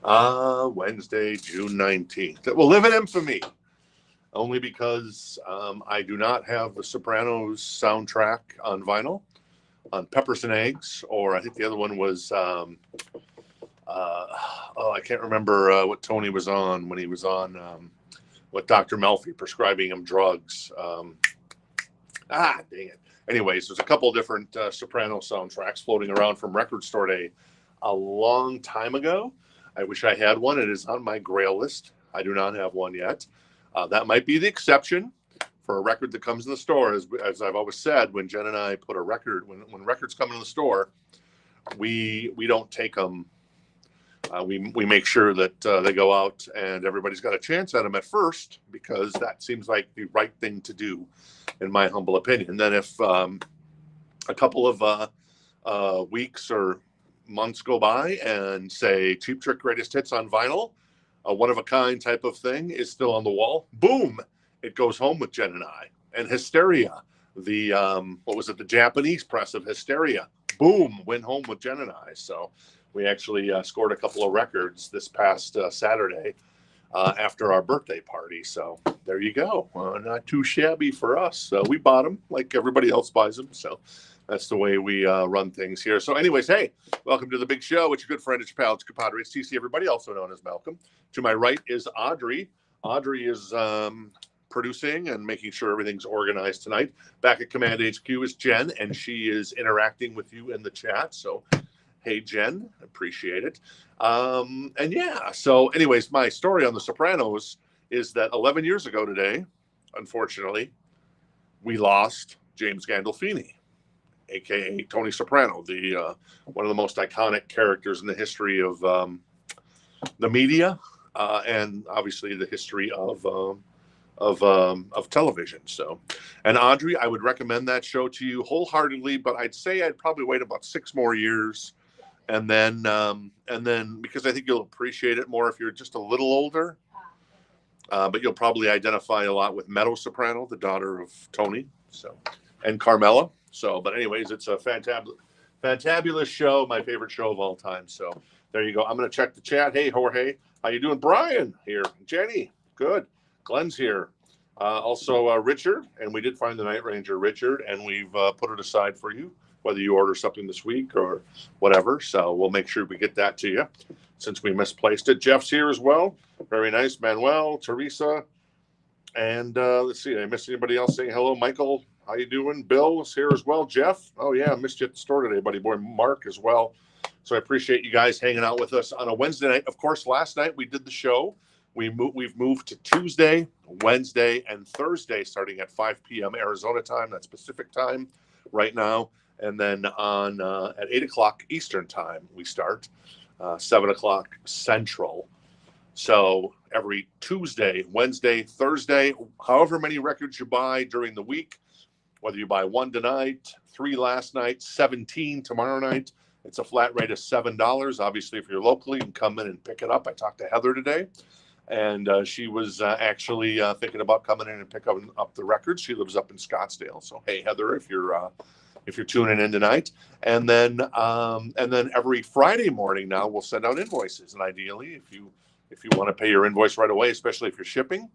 Wednesday, June 19th. It will live in infamy, only because I do not have the Sopranos soundtrack on vinyl, on Peppers and Eggs, or I think the other one was, I can't remember what Tony was on when he was on with Dr. Melfi prescribing him drugs. Dang it. Anyways, there's a couple different Soprano soundtracks floating around from Record Store Day a long time ago. I wish I had one. It is on my grail list. I do not have one yet. That might be the exception for a record that comes in the store. As I've always said, when Jen and I put a record, when records come in the store, we don't take them. We make sure that they go out and everybody's got a chance at them at first, because that seems like the right thing to do, in my humble opinion. Then if a couple of weeks or months go by and say Cheap Trick Greatest Hits on vinyl, a one-of-a-kind type of thing is still on the wall, boom, it goes home with Jen and I. And Hysteria, the the Japanese press of Hysteria, boom, went home with Jen and I. So we actually scored a couple of records this past Saturday after our birthday party. So there you go. Not too shabby for us. So we bought them like everybody else buys them. So that's the way we run things here. So anyways, hey, welcome to the big show. It's your good friend, it's your pal, it's your compadre, it's TC, everybody, also known as Malcolm. To my right is Audrey. Audrey is producing and making sure everything's organized tonight. Back at Command HQ is Jen, and she is interacting with you in the chat. So hey, Jen, appreciate it. And yeah, so anyways, my story on The Sopranos is that 11 years ago today, unfortunately, we lost James Gandolfini, a.k.a. Tony Soprano, the one of the most iconic characters in the history of the media and obviously the history of television. So, and Audrey, I would recommend that show to you wholeheartedly, but I'd say I'd probably wait about 6 more years. And then because I think you'll appreciate it more if you're just a little older, but you'll probably identify a lot with Meadow Soprano, the daughter of Tony, so, and Carmela. So, but anyways, it's a fantabulous show, my favorite show of all time. So there you go. I'm going to check the chat. Hey, Jorge, how you doing? Brian here. Jenny, good. Glenn's here. Also Richard, and we did find the Night Ranger, Richard, and we've put it aside for you, whether you order something this week or whatever. So we'll make sure we get that to you since we misplaced it. Jeff's here as well. Very nice. Manuel, Teresa, and let's see, did I miss anybody else saying hello? Michael, how you doing? Bill is here as well. Jeff, oh yeah, I missed you at the store today, buddy boy. Mark as well. So I appreciate you guys hanging out with us on a Wednesday night. Of course, last night we did the show. We've moved to Tuesday, Wednesday, and Thursday starting at 5 p.m. Arizona time. That's Pacific time right now. And then on at 8 o'clock Eastern time, we start 7 o'clock Central. So every Tuesday, Wednesday, Thursday, however many records you buy during the week, whether you buy 1 tonight, 3 last night, 17 tomorrow night, it's a flat rate of $7. Obviously, if you're locally, you can come in and pick it up. I talked to Heather today, and she was actually thinking about coming in and picking up the records. She lives up in Scottsdale. So hey, Heather, if you're tuning in tonight, and then every Friday morning now we'll send out invoices, and ideally if you want to pay your invoice right away, especially if you're shipping,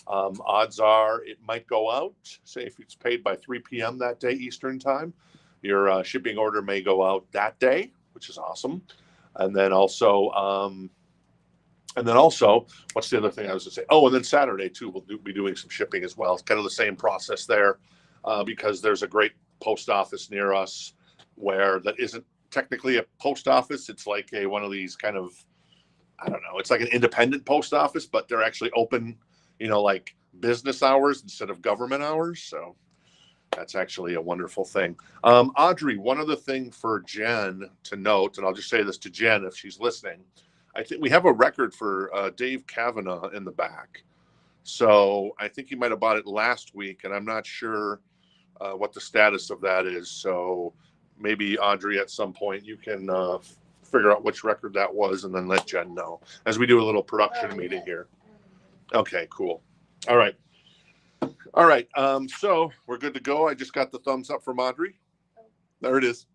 odds are it might go out. Say if it's paid by 3 p.m. that day Eastern time, your shipping order may go out that day, which is awesome. And then also, what's the other thing I was going to say? Oh, and then Saturday too, we'll be doing some shipping as well. It's kind of the same process there, because there's a great post office near us where that isn't technically a post office. It's like one of these kind of, I don't know, it's like an independent post office, but they're actually open, like business hours instead of government hours. So that's actually a wonderful thing. Audrey, one other thing for Jen to note, and I'll just say this to Jen if she's listening. I think we have a record for Dave Kavanaugh in the back. So I think he might have bought it last week, and I'm not sure what the status of that is. So maybe, Audrey, at some point you can figure out which record that was and then let Jen know as we do a little production meeting here. Okay, cool. All right. So we're good to go. I just got the thumbs up from Audrey. There it is.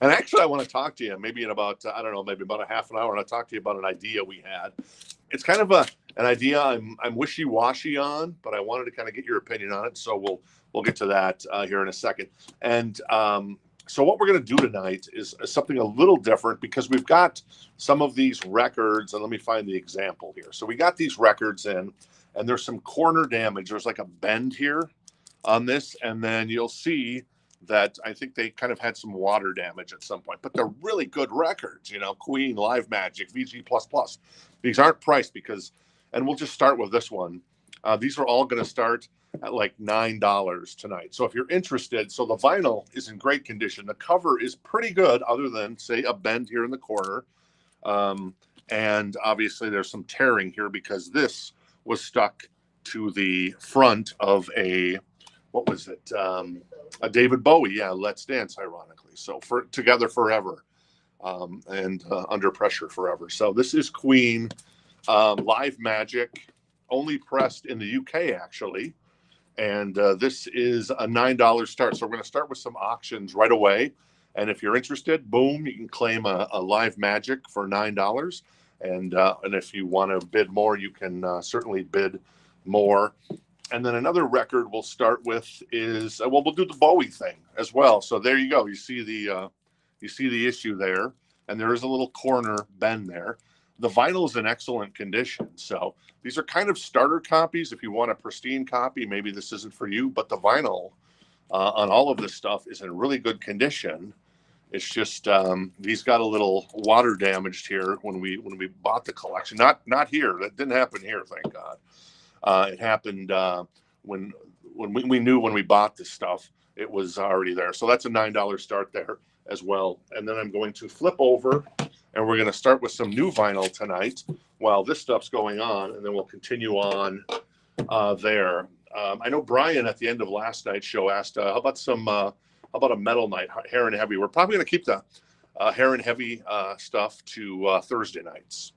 And actually, I want to talk to you maybe in about, I don't know, maybe about a half an hour. And I'll talk to you about an idea we had. It's kind of an idea I'm wishy-washy on, but I wanted to kind of get your opinion on it. So we'll get to that here in a second. And so what we're going to do tonight is something a little different because we've got some of these records. And let me find the example here. So we got these records in, and there's some corner damage. There's like a bend here on this, and then you'll see that I think they kind of had some water damage at some point, but they're really good records, you know, Queen, Live Magic, VG++. These aren't priced because, and we'll just start with this one. These are all going to start at like $9 tonight. So if you're interested, so the vinyl is in great condition. The cover is pretty good other than, say, a bend here in the corner. And obviously there's some tearing here because this was stuck to the front of a, what was it? A David Bowie, yeah, Let's Dance, ironically. So for Together Forever, and Under Pressure Forever. So this is Queen, Live Magic, only pressed in the UK, actually. And this is a $9 start. So we're going to start with some auctions right away. And if you're interested, boom, you can claim a Live Magic for $9. And if you want to bid more, you can certainly bid more. And then another record we'll start with is, well, we'll do the Bowie thing as well. So there you go. You see the issue there, and there is a little corner bend there. The vinyl is in excellent condition. So these are kind of starter copies. If you want a pristine copy, maybe this isn't for you, but the vinyl on all of this stuff is in really good condition. It's just these got a little water damaged here when we bought the collection. Not here. That didn't happen here, thank God. It happened when we knew when we bought this stuff, it was already there. So that's a $9 start there as well. And then I'm going to flip over, and we're going to start with some new vinyl tonight while this stuff's going on, and then we'll continue on there. I know Brian at the end of last night's show asked, how about a metal night, hair and heavy? We're probably going to keep the hair and heavy stuff to Thursday nights.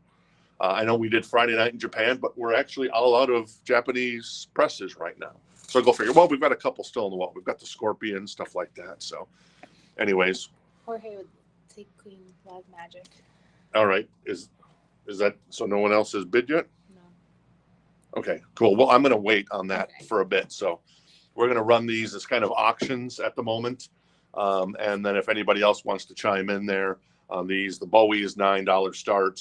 I know we did Friday night in Japan, but we're actually all out of Japanese presses right now. So go figure. Well, we've got a couple still in the wall. We've got the Scorpion, stuff like that. So anyways. Jorge would take Queen Live Magic. All right. Is that so no one else has bid yet? No. Okay, cool. Well, I'm going to wait on that for a bit. So we're going to run these as kind of auctions at the moment. And then if anybody else wants to chime in there on these, the Bowie is $9 start.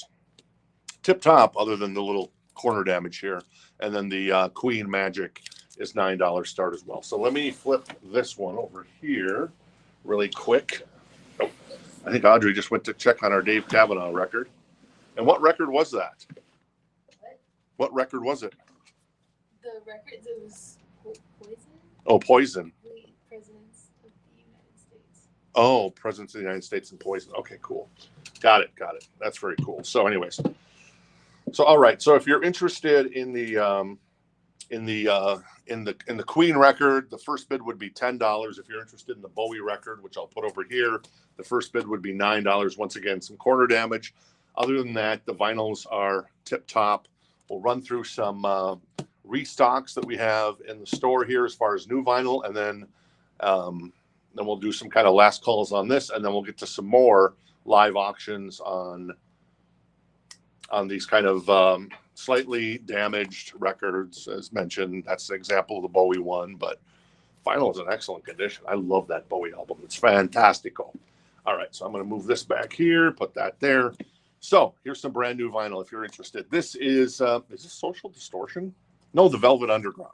Tip top, other than the little corner damage here, and then the Queen Magic is $9 start as well. So let me flip this one over here really quick. Oh, I think Audrey just went to check on our Dave Cavanaugh record. And what record was that? What record was it? The record, it was Poison. Oh, Poison. Presidents of the United States. Oh, Presidents of the United States and Poison. Okay, cool. Got it. That's very cool. So anyways. So all right. So if you're interested in the Queen record, the first bid would be $10. If you're interested in the Bowie record, which I'll put over here, the first bid would be $9. Once again, some corner damage. Other than that, the vinyls are tip top. We'll run through some restocks that we have in the store here as far as new vinyl, and then we'll do some kind of last calls on this, and then we'll get to some more live auctions on these kind of slightly damaged records. As mentioned, that's an example of the Bowie one, but vinyl is in excellent condition. I love that Bowie album. It's fantastical. All right, so I'm going to move this back here, put that there. So here's some brand new vinyl if you're interested. This is this Social Distortion? No, the Velvet Underground.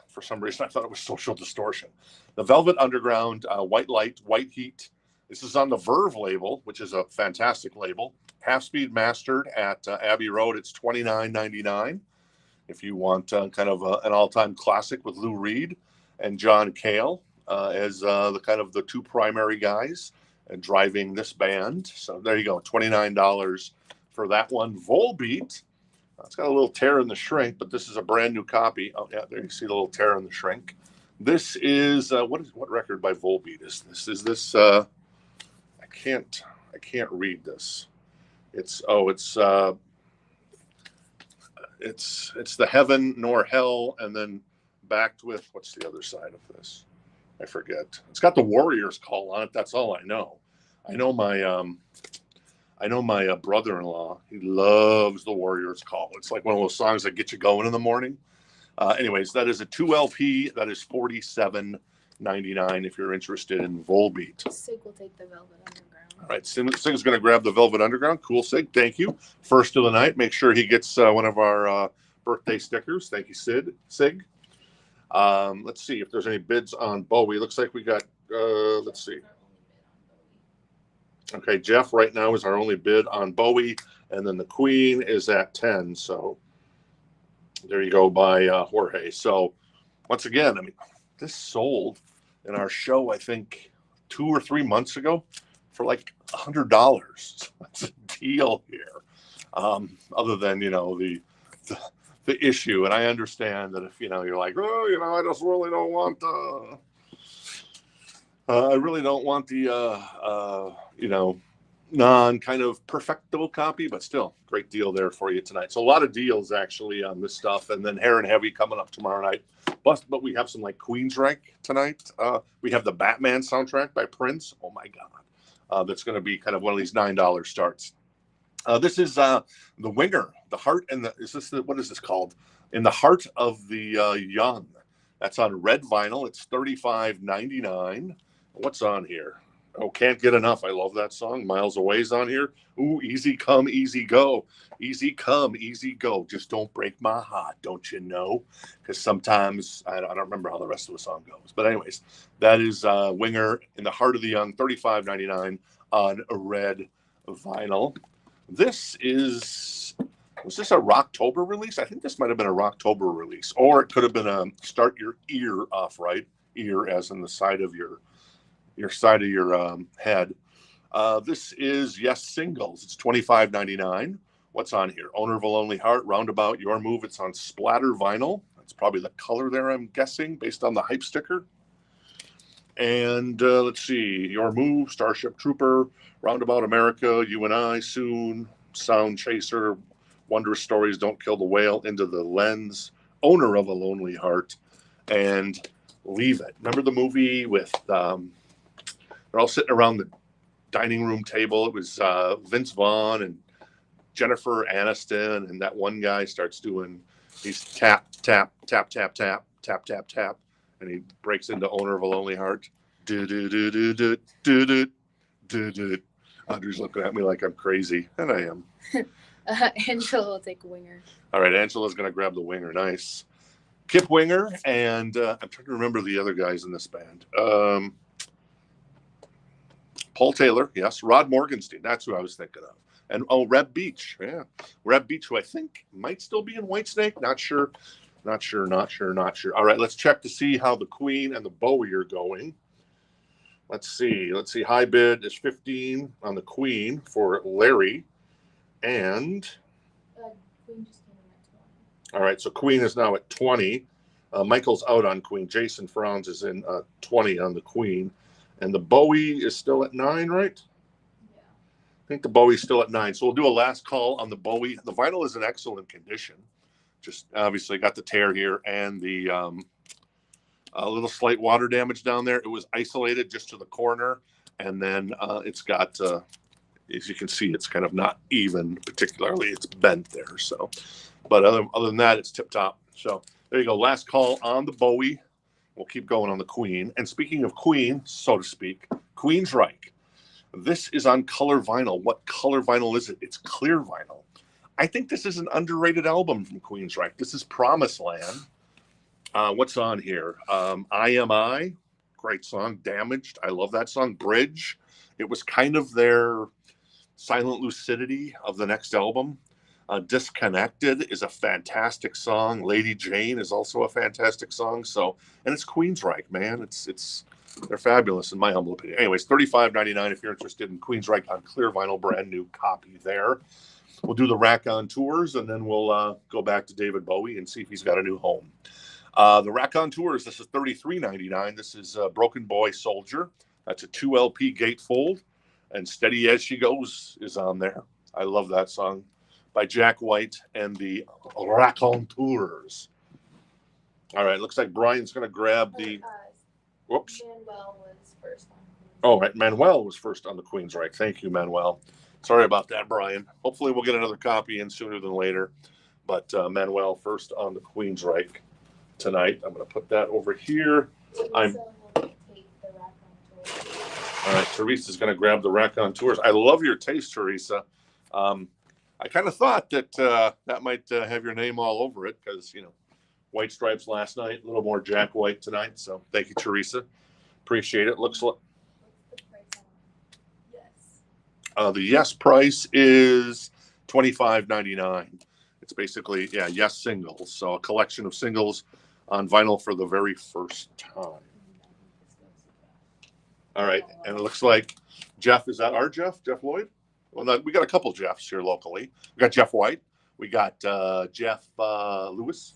For some reason, I thought it was Social Distortion. The Velvet Underground, White Light, White Heat. This is on the Verve label, which is a fantastic label. Half-speed mastered at Abbey Road. It's $29.99. If you want kind of an all-time classic with Lou Reed and John Cale as the kind of the two primary guys driving this band. So there you go, $29 for that one. Volbeat. It's got a little tear in the shrink, but this is a brand new copy. Oh yeah, there you see the little tear in the shrink. This is what record by Volbeat is this? Is this I can't read this. It's the Heaven Nor Hell, and then backed with, what's the other side of this? I forget. It's got the Warriors call on it. That's all I know. I know my brother-in-law. He loves the Warriors Call. It's like one of those songs that get you going in the morning. Anyways, that is a 2 LP. That is $47.99 if you're interested in Volbeat. Sig will take the Velvet Underground. All right, Sig's going to grab the Velvet Underground. Cool, Sig. Thank you. First of the night. Make sure he gets one of our birthday stickers. Thank you, Sig. Let's see if there's any bids on Bowie. Looks like we got, let's see. Okay, Jeff right now is our only bid on Bowie, and then the Queen is at 10. So there you go by Jorge. So once again, I mean, this sold in our show, I think 2 or 3 months ago for like $100. That's a deal here. Other than, the issue. And I understand that if, you're like, I just really don't want I really don't want the, non kind of perfecto copy, but still great deal there for you tonight. So a lot of deals actually on this stuff. And then Hair and Heavy coming up tomorrow night. But we have some like Queensrÿche tonight. We have the Batman soundtrack by Prince. Oh my God. That's going to be kind of one of these $9 starts. This is the Winger, the Heart and what is this called? In the Heart of the Young. That's on red vinyl. It's $35.99. What's on here? Oh, Can't Get Enough. I love that song. Miles Away's on here. Ooh, Easy Come, Easy Go. Easy come, easy go. Just don't break my heart, don't you know? Because sometimes, I don't remember how the rest of the song goes. But anyways, that is Winger in the Heart of the Young, $35.99 on red vinyl. Was this a Rocktober release? I think this might have been a Rocktober release. Or it could have been a Start Your Ear Off, right? Ear as in the side of your side of your head. This is Singles. It's $25.99. What's on here? Owner of a Lonely Heart, Roundabout, Your Move. It's on splatter vinyl. That's probably the color there, I'm guessing, based on the hype sticker. And let's see. Your Move, Starship Trooper, Roundabout America, You and I, Soon, Sound Chaser, Wondrous Stories, Don't Kill the Whale, Into the Lens, Owner of a Lonely Heart, and Leave It. Remember the movie with they're all sitting around the dining room table? It was Vince Vaughn and Jennifer Aniston, and that one guy starts doing these tap, tap, tap, tap, tap, tap, tap, tap, and he breaks into Owner of a Lonely Heart. Do, do, do, do, do, do, do, do, do. Audrey's looking at me like I'm crazy, and I am. Angela will take Winger. All right, Angela's going to grab the Winger. Nice. Kip Winger, and I'm trying to remember the other guys in this band. Paul Taylor, yes. Rod Morgenstein, that's who I was thinking of. And Reb Beach, yeah. Reb Beach, who I think might still be in Whitesnake. Not sure. All right, let's check to see how the Queen and the Bowie are going. Let's see. High bid is 15 on the Queen for Larry. And Queen just came in at 20. all right, so Queen is now at 20. Michael's out on Queen. Jason Franz is in 20 on the Queen. And the Bowie is still at 9, right? Yeah. I think the Bowie's still at 9. So we'll do a last call on the Bowie. The vinyl is in excellent condition. Just obviously got the tear here and the a little slight water damage down there. It was isolated just to the corner. And then it's got, as you can see, it's kind of not even, particularly it's bent there. So, but other than that, it's tip top. So there you go. Last call on the Bowie. We'll keep going on the Queen. And speaking of Queen, so to speak, Queensrÿche. This is on color vinyl. What color vinyl is it? It's clear vinyl. I think this is an underrated album from Queensrÿche. This is Promised Land. What's on here? IMI, great song. Damaged, I love that song. Bridge, it was kind of their silent lucidity of the next album. Disconnected is a fantastic song. Lady Jane is also a fantastic song. So, and it's Queensrÿche, man. They're fabulous in my humble opinion. Anyways, $35.99 if you're interested in Queensrÿche on clear vinyl, brand new copy there. We'll do the Rack on Tours, and then we'll go back to David Bowie and see if he's got a new home. The Rack on Tours, this is $33.99. This is Broken Boy Soldier. That's a 2 LP gatefold, and Steady As She Goes is on there. I love that song by Jack White and the Rack on Tours. All right, looks like Brian's going to grab the... Whoops. Manuel was first Oh, right. Manuel was first on the Queensrÿche. Thank you, Manuel. Sorry about that, Brian. Hopefully we'll get another copy in sooner than later. But Manuel first on the Queensrÿche tonight. I'm going to put that over here. All right, Teresa's going to grab the raconteurs. I love your taste, Teresa. I kind of thought that that might have your name all over it because, you know, white stripes last night, a little more Jack White tonight. So thank you, Teresa. Appreciate it. Looks like the Yes price is $25.99. It's basically, yeah, Yes singles. So a collection of singles on vinyl for the very first time. All right, and it looks like Jeff, is that our Jeff? Jeff Lloyd? Well, we got a couple Jeffs here locally. We got Jeff White. We got Jeff Lewis.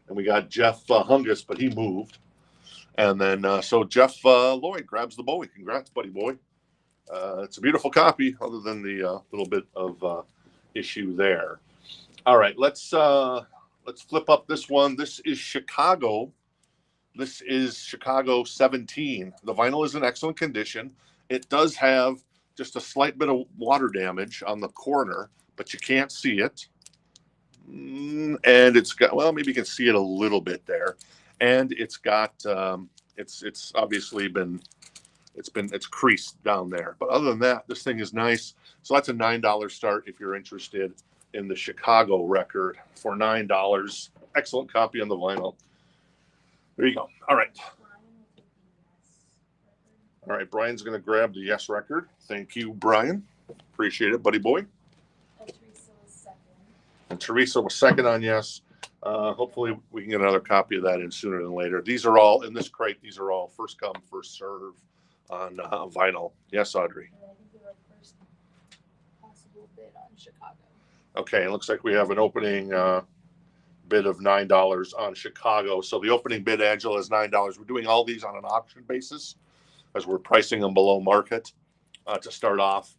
And we got Jeff Hungus, but he moved. And then, so Jeff Lloyd grabs the Bowie. Congrats, buddy boy. It's a beautiful copy, other than the little bit of issue there. All right, let's flip up this one. This is Chicago. This is Chicago 17. The vinyl is in excellent condition. It does have just a slight bit of water damage on the corner, but you can't see it. And it's got, well, maybe you can see it a little bit there. And it's got, it's obviously been, it's creased down there. But other than that, this thing is nice. So that's a $9 start if you're interested in the Chicago record for $9. Excellent copy on the vinyl. There you go. All right. All right. Brian's going to grab the Yes record. Thank you, Brian. Appreciate it, buddy boy. And Teresa was second on Yes. Hopefully we can get another copy of that in sooner than later. These are all in this crate. These are all first come, first serve on vinyl. Yes, Audrey. And I think we were first possible bid on Chicago. Okay, it looks like we have an opening bid of $9 on Chicago. So the opening bid, Angela, is $9. We're doing all these on an auction basis as we're pricing them below market to start off.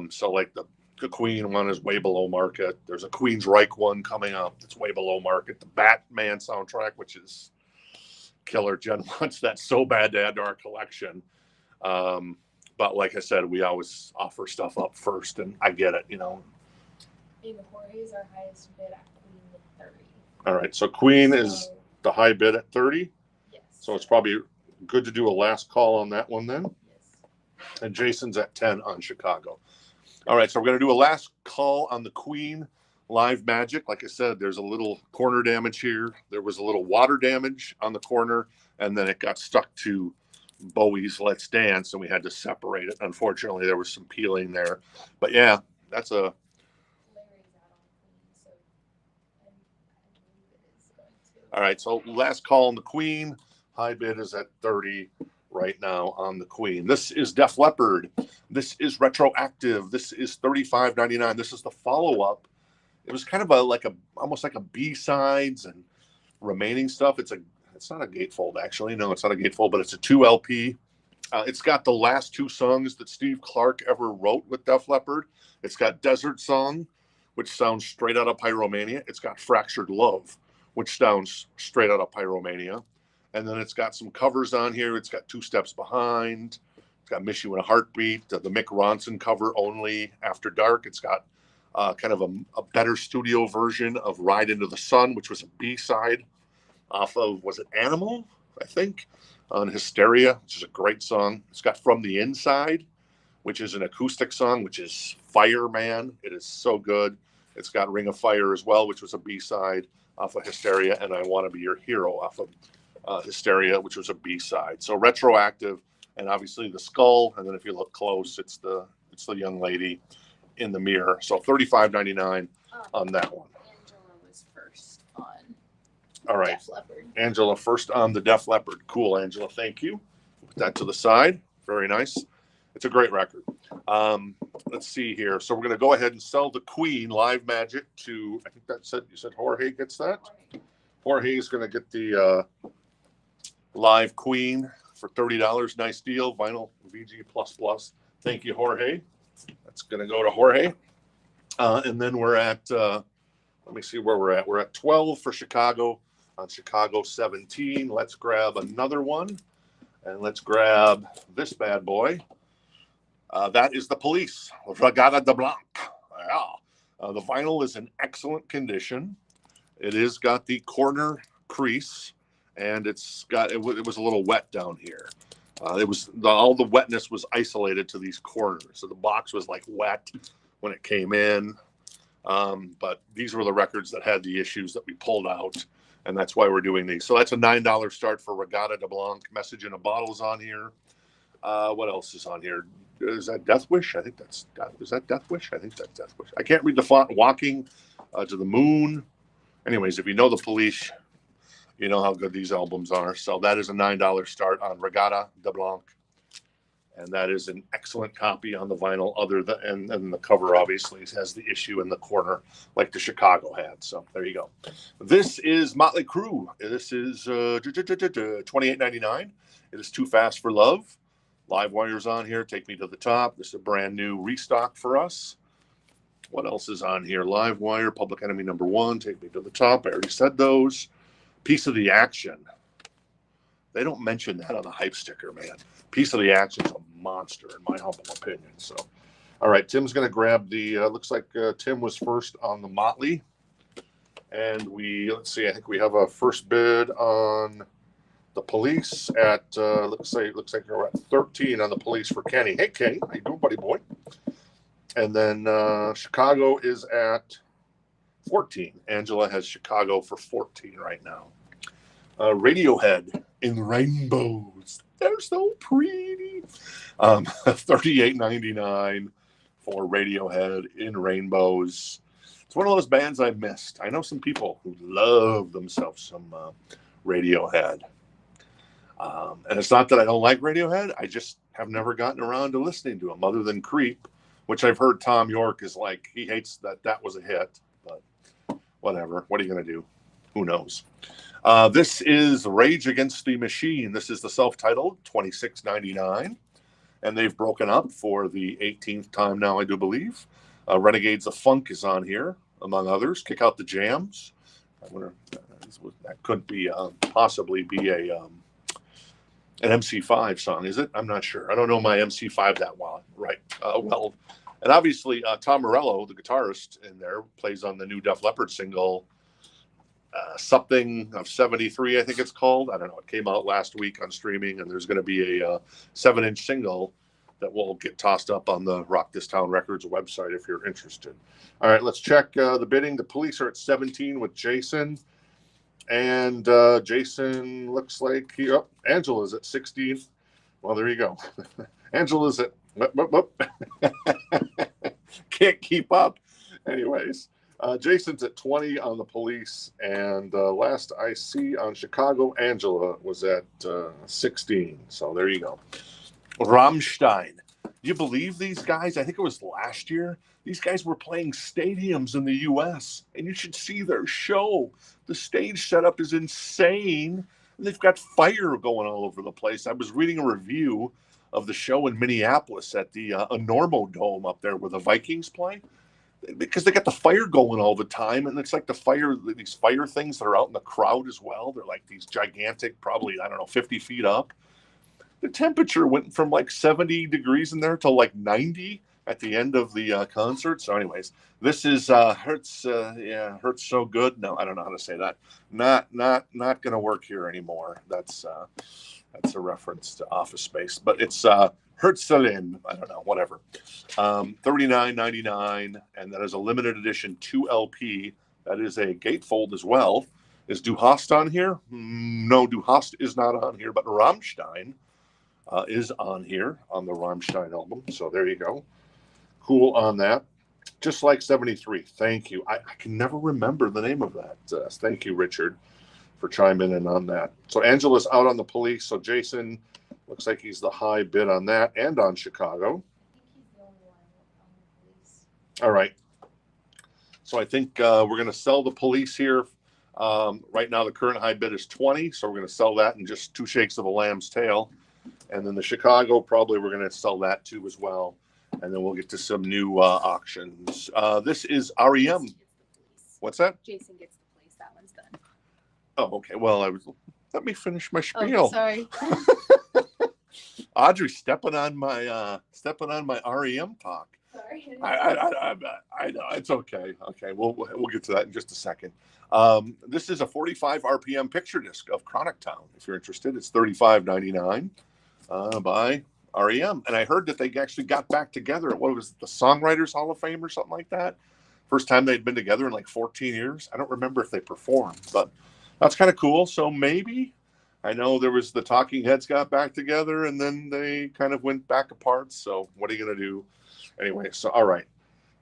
So like the Queen one is way below market. There's a Queensrÿche one coming up that's way below market. The Batman soundtrack, which is killer. Jen wants that so bad to add to our collection. But like I said, we always offer stuff up first, and I get it, you know. And Jorge is our highest bid at Queen with 30. All right, so Queen is the high bid at 30. Yes. So it's probably good to do a last call on that one then. Yes. And Jason's at 10 on Chicago. All right, so we're going to do a last call on the Queen Live Magic. Like I said, there's a little corner damage here. There was a little water damage on the corner, and then it got stuck to Bowie's Let's Dance, and we had to separate it. Unfortunately, there was some peeling there. But yeah, that's a... All right, so last call on the Queen. High bid is at 30 right now on the Queen. This is Def Leppard. This is Retroactive. This is $35.99. This is the follow-up. It was kind of almost like a B-sides and remaining stuff. It's not a gatefold, actually. No, it's not a gatefold, but it's a 2 LP. It's got the last 2 songs that Steve Clark ever wrote with Def Leppard. It's got Desert Song, which sounds straight out of Pyromania. It's got Fractured Love, which sounds straight out of Pyromania. And then it's got some covers on here. It's got Two Steps Behind. It's got Miss You in a Heartbeat, the Mick Ronson cover, Only After Dark. It's got kind of a better studio version of Ride Into the Sun, which was a B-side off of, was it Animal, I think, on Hysteria, which is a great song. It's got From the Inside, which is an acoustic song, which is Fireman. It is so good. It's got Ring of Fire as well, which was a B-side off of Hysteria, and I Want to Be Your Hero off of Hysteria, which was a B-side. So Retroactive, and obviously the skull, and then if you look close, it's the young lady in the mirror. So $35.99 on that one. Angela was first on All right. Def Leppard. Angela first on the Def Leppard. Cool, Angela. Thank you. Put that to the side. Very nice. It's a great record. Let's see here. So we're going to go ahead and sell the Queen Live Magic to, I think you said Jorge gets that? Jorge is going to get the Live Queen for $30. Nice deal. Vinyl VG++. Thank you, Jorge. That's going to go to Jorge. And then we're at, let me see where we're at. We're at 12 for Chicago on Chicago 17. Let's grab another one. And let's grab this bad boy. That is the Police Regata de Blanc. Yeah. The vinyl is in excellent condition. It is got the corner crease, and it was a little wet down here. All the wetness was isolated to these corners, so the box was like wet when it came in. But these were the records that had the issues that we pulled out, and that's why we're doing these. So that's a $9 start for Regata de Blanc. Message in a Bottle is on here. What else is on here? Is that Death Wish? Is that Death Wish? I think that's Death Wish. I can't read the font. Walking to the Moon. Anyways, if you know the Police, you know how good these albums are. So that is a $9 start on Regata de Blanc. And that is an excellent copy on the vinyl, and the cover obviously has the issue in the corner like the Chicago had. So there you go. This is Motley Crue. This is $28.99. It is Too Fast for Love. Live Wire's on here. Take Me to the Top. This is a brand new restock for us. What else is on here? Live Wire, Public Enemy #1, Take Me to the Top. I already said those. Piece of the Action. They don't mention that on the hype sticker, man. Piece of the Action is a monster, in my humble opinion. So, all right, Tim's going to grab the, looks like Tim was first on the Motley. And let's see, I think we have a first bid on the Police at, looks like we're at 13 on the Police for Kenny. Hey, Kenny, how you doing, buddy boy? And then Chicago is at 14. Angela has Chicago for 14 right now. Radiohead in Rainbows. They're so pretty. $38.99 for Radiohead in Rainbows. It's one of those bands I missed. I know some people who love themselves some Radiohead. And it's not that I don't like Radiohead. I just have never gotten around to listening to them other than Creep, which I've heard Tom York is like, he hates that was a hit. But whatever. What are you going to do? Who knows? This is Rage Against the Machine. This is the self-titled, $26.99. And they've broken up for the 18th time now, I do believe. Renegades of Funk is on here, among others. Kick Out the Jams. That could be possibly be an MC5 song, is it? I'm not sure. I don't know my MC5 that well. Right. And obviously, Tom Morello, the guitarist in there, plays on the new Def Leppard single, Something of 73, I think it's called. I don't know. It came out last week on streaming, and there's going to be a 7-inch single that will get tossed up on the Rock This Town Records website if you're interested. All right, let's check the bidding. The Police are at 17 with Jason. And Jason looks like Angela's at 16. Well, there you go. Angela's at can't keep up. Anyways, Jason's at 20 on the Police, and last I see on Chicago, Angela was at 16. So there you go. Rammstein. Do you believe these guys? I think it was last year. These guys were playing stadiums in the U.S., and you should see their show. The stage setup is insane. And they've got fire going all over the place. I was reading a review of the show in Minneapolis at the Enormo Dome up there where the Vikings play, because they got the fire going all the time, and it's like these fire things that are out in the crowd as well. They're like these gigantic, probably, 50 feet up. The temperature went from like 70 degrees in there to like 90 at the end of the concert. So anyways, this is Hurts So Good. No, I don't know how to say that. Not going to work here anymore. That's a reference to Office Space, but it's Herzlin. I don't know, whatever. $39.99, and that is a limited edition 2 LP. That is a gatefold as well. Is Du Hast on here? No, Du Hast is not on here, but Rammstein is on here on the Rammstein album. So there you go. Cool on that. Just like 73. Thank you. I can never remember the name of that. Thank you, Richard, for chiming in on that. So Angela's out on the Police. So Jason looks like he's the high bid on that and on Chicago. I think he's the only one on the Police. All right. So I think we're going to sell the Police here. Right now, the current high bid is 20. So we're going to sell that in just 2 shakes of a lamb's tail. And then the Chicago, probably we're going to sell that too as well. And then we'll get to some new auctions. This is REM. What's that? Jason gets the Police. That one's done. Oh, okay. Well, Let me finish my Oh, spiel. sorry. Audrey stepping on my REM talk. Sorry. I know it's okay. Okay, we'll get to that in just a second. This is a 45 RPM picture disc of Chronic Town. If you're interested, it's $35.99 by REM. And I heard that they actually got back together at, what was it, the Songwriters Hall of Fame or something like that. First time they'd been together in like 14 years. I don't remember if they performed, but that's kind of cool. So maybe, I know there was the Talking Heads got back together and then they kind of went back apart. So what are you going to do? Anyway, so all right.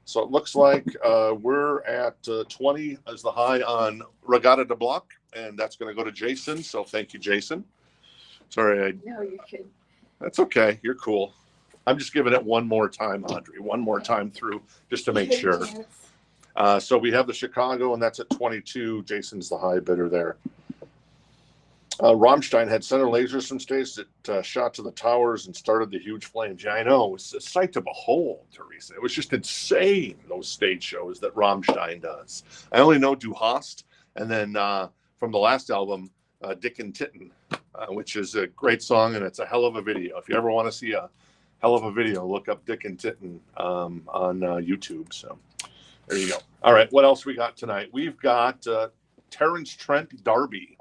So it looks like we're at 20 as the high on Regatta de Bloc, and that's going to go to Jason. So thank you, Jason. Sorry. No, you're good. That's okay. You're cool. I'm just giving it one more time, Audrey. One more time through just to make sure. So we have the Chicago, and that's at 22. Jason's the high bidder there. Rammstein had center lasers from stage that shot to the towers and started the huge flames. Yeah, I know. It was a sight to behold, Teresa. It was just insane, those stage shows that Rammstein does. I only know Du Hast, and then from the last album, Dick and Titten, which is a great song, and it's a hell of a video. If you ever want to see a hell of a video, look up Dick and Titten on YouTube. So there you go. All right, what else we got tonight? We've got Terrence Trent Darby.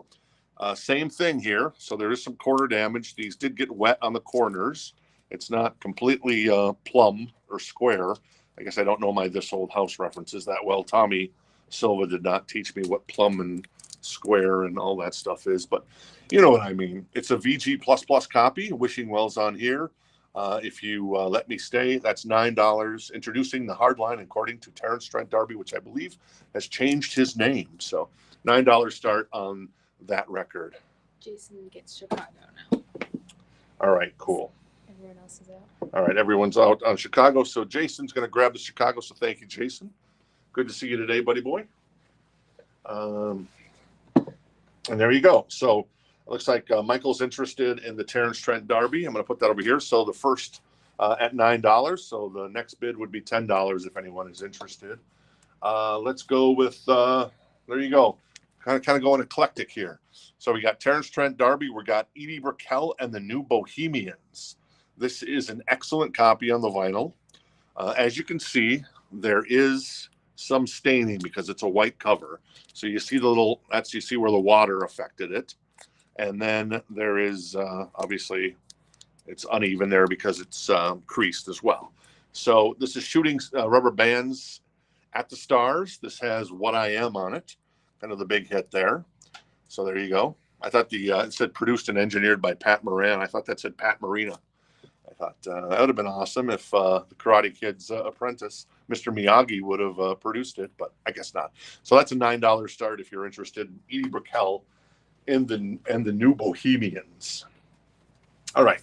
Same thing here. So there is some corner damage. These did get wet on the corners. It's not completely plumb or square. I guess I don't know my This Old House references that well. Tommy Silva did not teach me what plumb and square and all that stuff is, but you know what I mean. It's a VG++ copy. Wishing Well's on here. If you let me stay, that's $9. Introducing the hardline according to Terrence Trent Darby, which I believe has changed his name. So $9 start on that record. Jason gets Chicago now. All right, cool. Everyone else is out. All right, everyone's out on Chicago. So Jason's going to grab the Chicago. So thank you, Jason. Good to see you today, buddy boy. And there you go. So it looks like Michael's interested in the Terrence Trent Darby. I'm going to put that over here. So the first at $9. So the next bid would be $10 if anyone is interested. Let's go with, there you go. Kind of going eclectic here. So we got Terrence Trent Darby. We got Edie Brickell and the New Bohemians. This is an excellent copy on the vinyl. As you can see, there is some staining because it's a white cover. So you see you see where the water affected it. And then there is, obviously, it's uneven there because it's creased as well. So this is Shooting Rubber Bands at the Stars. This has What I Am on it. Kind of the big hit there. So there you go. I thought it said produced and engineered by Pat Moran. I thought that said Pat Marina. I thought that would have been awesome if the Karate Kid's apprentice, Mr. Miyagi, would have produced it, but I guess not. So that's a $9 start if you're interested in Edie Brickell and the New Bohemians. All right.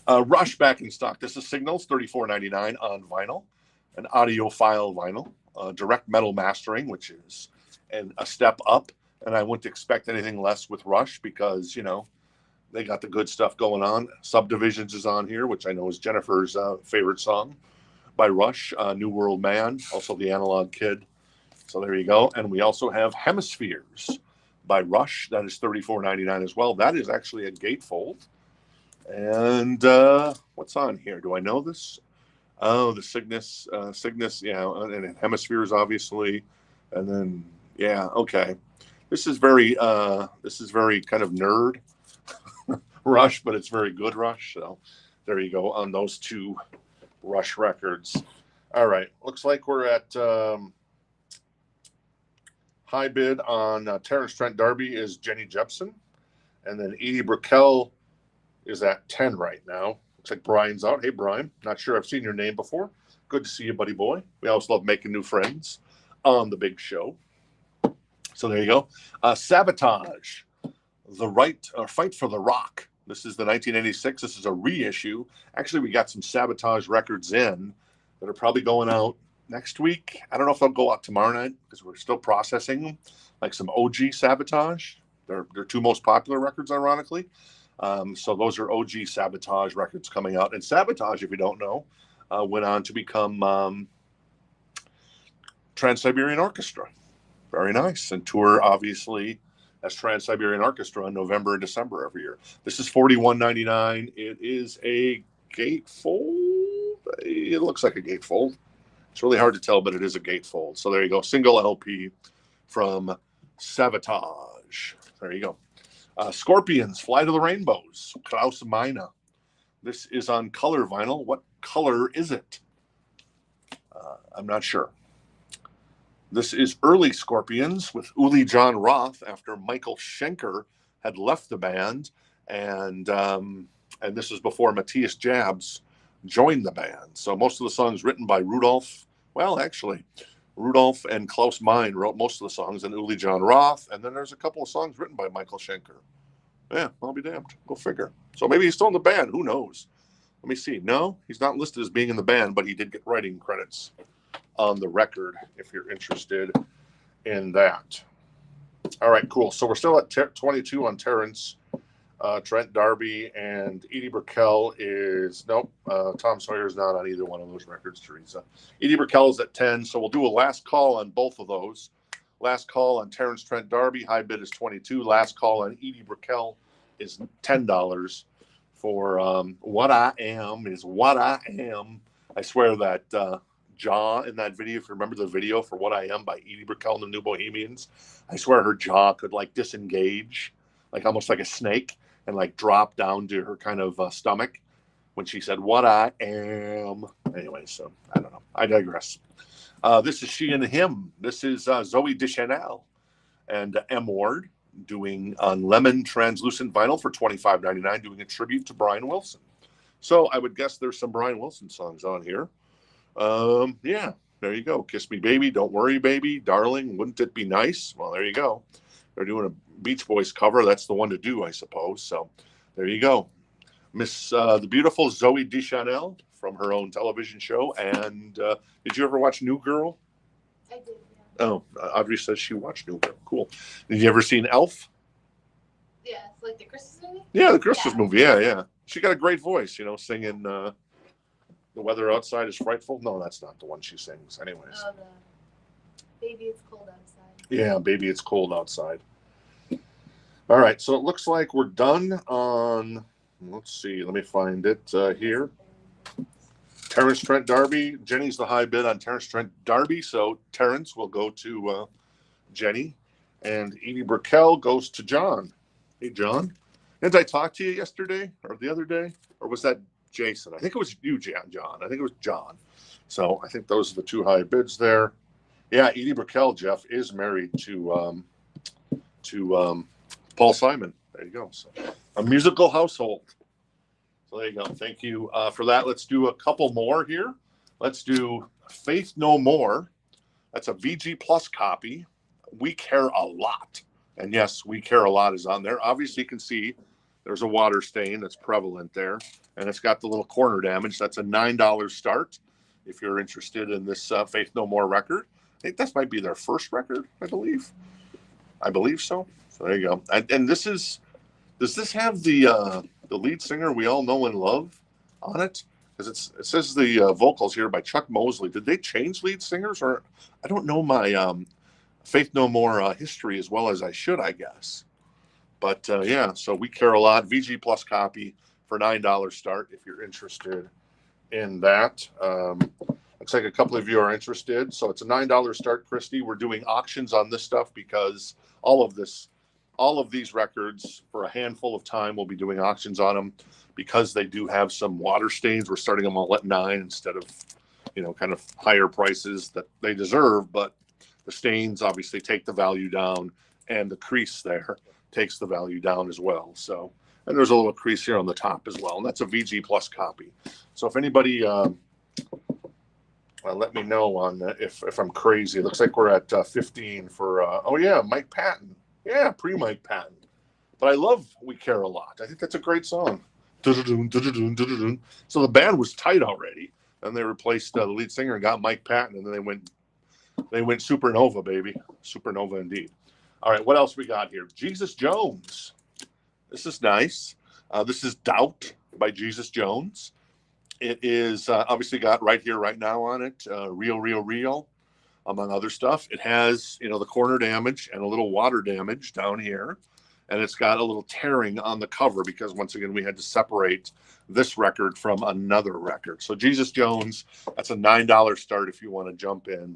Rush back in stock. This is Signals, $34.99 on vinyl, an audiophile vinyl, direct metal mastering, which is a step up, and I wouldn't expect anything less with Rush because, you know, they got the good stuff going on. Subdivisions is on here, which I know is Jennifer's favorite song by Rush, New World Man, also the Analog Kid. So there you go. And we also have Hemispheres by Rush. That is $34.99 as well. That is actually a gatefold. And what's on here? Do I know this? Oh, the Cygnus, yeah, and Hemispheres, obviously. And then, yeah, okay. This is very kind of nerd Rush, but it's very good Rush. So there you go on those two Rush records. All right, looks like we're at high bid on Terrence Trent Darby is Jenny Jepsen, and then Edie Brickell is at 10 right now. Looks like Brian's out. Hey, Brian, not sure I've seen your name before. Good to see you, buddy boy. We always love making new friends on the big show. So there you go. Sabotage, Fight for the Rock. This is the 1986. This is a reissue. Actually, we got some Sabotage records in that are probably going out next week. I don't know if they'll go out tomorrow night because we're still processing them, like some OG Sabotage. They're two most popular records, ironically. So those are OG Sabotage records coming out. And Sabotage, if you don't know, went on to become Trans-Siberian Orchestra. Very nice. And tour, obviously, as Trans-Siberian Orchestra in November and December every year. This is $41.99. It is a gatefold. It looks like a gatefold. It's really hard to tell, but it is a gatefold. So there you go. Single LP from Savatage. There you go. Scorpions, Fly to the Rainbows, Klaus Meine. This is on color vinyl. What color is it? I'm not sure. This is early Scorpions with Uli John Roth after Michael Schenker had left the band. And this is before Matthias Jabs joined the band. So most of the songs written by Rudolf. Well, actually, Rudolf and Klaus Meine wrote most of the songs, and Uli John Roth. And then there's a couple of songs written by Michael Schenker. Yeah, I'll be damned. Go figure. So maybe he's still in the band. Who knows? Let me see. No, he's not listed as being in the band, but he did get writing credits on the record if you're interested in that. All right, cool. So we're still at 22 on Terrence. Trent D'Arby and Edie Brickell is, nope, Tom Sawyer's not on either one of those records, Teresa. Edie Brickell is at 10, so we'll do a last call on both of those. Last call on Terrence Trent D'Arby, high bid is 22. Last call on Edie Brickell is $10 for What I Am is What I Am. I swear that jaw in that video, if you remember the video for What I Am by Edie Brickell and the New Bohemians, I swear her jaw could like disengage, like almost like a snake, and like drop down to her kind of stomach when she said, What I Am. Anyway, so I don't know. I digress. This is She and Him. This is Zoe Deschanel and M. Ward doing on lemon translucent vinyl for $25.99, doing a tribute to Brian Wilson. So I would guess there's some Brian Wilson songs on here. Yeah, there you go. Kiss Me Baby, Don't Worry Baby, Darling, Wouldn't It Be Nice? Well, there you go. They're doing a Beach Boys cover. That's the one to do, I suppose. So there you go. Miss the beautiful Zoe Deschanel from her own television show. And did you ever watch New Girl? I did, yeah. Oh, Audrey says she watched New Girl. Cool. Did you ever seen Elf? Yeah, like the Christmas movie? Yeah, the Christmas movie. Yeah. She got a great voice, singing The Weather Outside is Frightful. No, that's not the one she sings. Anyways. Oh, the Baby It's Cold Outside. Yeah, Baby It's Cold Outside. All right, so it looks like we're done on, let's see, let me find it here. Terrence Trent D'Arby. Jenny's the high bid on Terrence Trent D'Arby, so Terrence will go to Jenny, and Edie Brickell goes to John. Hey, John. Didn't I talk to you yesterday or the other day? Or was that Jason? I think it was you, John. I think it was John. So I think those are the two high bids there. Yeah, Edie Brickell, Jeff, is married to Paul Simon. There you go. So a musical household. So there you go. Thank you for that. Let's do a couple more here. Let's do Faith No More. That's a VG Plus copy. We Care a Lot. And yes, We Care a Lot is on there. Obviously, you can see there's a water stain that's prevalent there. And it's got the little corner damage. That's a $9 start if you're interested in this Faith No More record. I think this might be their first record, I believe. I believe so. So there you go. And this is, does this have the lead singer we all know and love on it? Because it says the vocals here by Chuck Mosley. Did they change lead singers? Or I don't know my Faith No More history as well as I should, I guess. But yeah, so We Care a Lot. VG Plus copy for $9 start if you're interested in that. Looks like a couple of you are interested. So it's a $9 start, Christy. We're doing auctions on this stuff because all of these records for a handful of time, we'll be doing auctions on them because they do have some water stains. We're starting them all at $9 instead of, kind of higher prices that they deserve. But the stains obviously take the value down, and the crease there takes the value down as well. So, and there's a little crease here on the top as well. And that's a VG Plus copy. So if anybody, let me know on if I'm crazy. It looks like we're at 15 for, oh yeah, Mike Patton. Yeah, pre-Mike Patton. But I love We Care a Lot. I think that's a great song. So the band was tight already. Then they replaced the lead singer and got Mike Patton, and then they went supernova, baby. Supernova indeed. All right, what else we got here? Jesus Jones. This is nice. This is Doubt by Jesus Jones. It is obviously got right here, right now on it. Real, Real, Real. among other stuff. It has, the corner damage and a little water damage down here. And it's got a little tearing on the cover because, once again, we had to separate this record from another record. So Jesus Jones, that's a $9 start if you want to jump in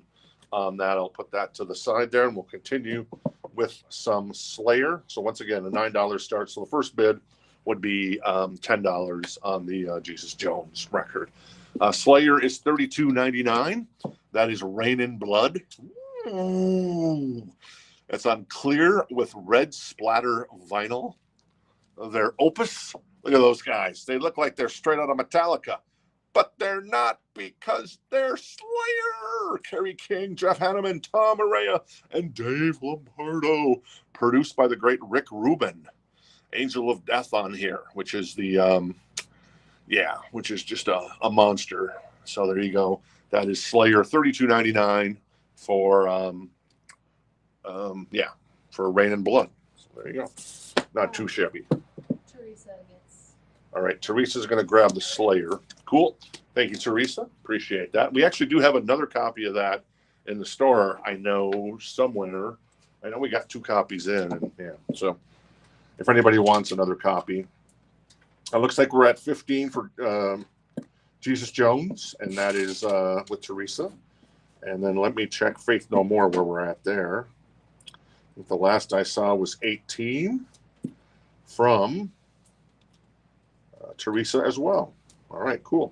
on that. I'll put that to the side there, and we'll continue with some Slayer. So once again, a $9 start. So the first bid would be $10 on the Jesus Jones record. Slayer is $32.99. That is Rain in Blood. Ooh. It's on clear with red splatter vinyl. They're Opus. Look at those guys. They look like they're straight out of Metallica, but they're not because they're Slayer. Kerry King, Jeff Hanneman, Tom Araya, and Dave Lombardo. Produced by the great Rick Rubin. Angel of Death on here, which is the, which is just a monster. So there you go. That is Slayer, $32.99 for, for Rain and Blood. So there you go. Not too shabby. Teresa gets. All right, Teresa's going to grab the Slayer. Cool. Thank you, Teresa. Appreciate that. We actually do have another copy of that in the store. I know somewhere. I know we got 2 copies in. And, so if anybody wants another copy. It looks like we're at 15 for Jesus Jones, and that is with Teresa. And then let me check Faith No More where we're at there. The last I saw was 18 from Teresa as well. All right, cool.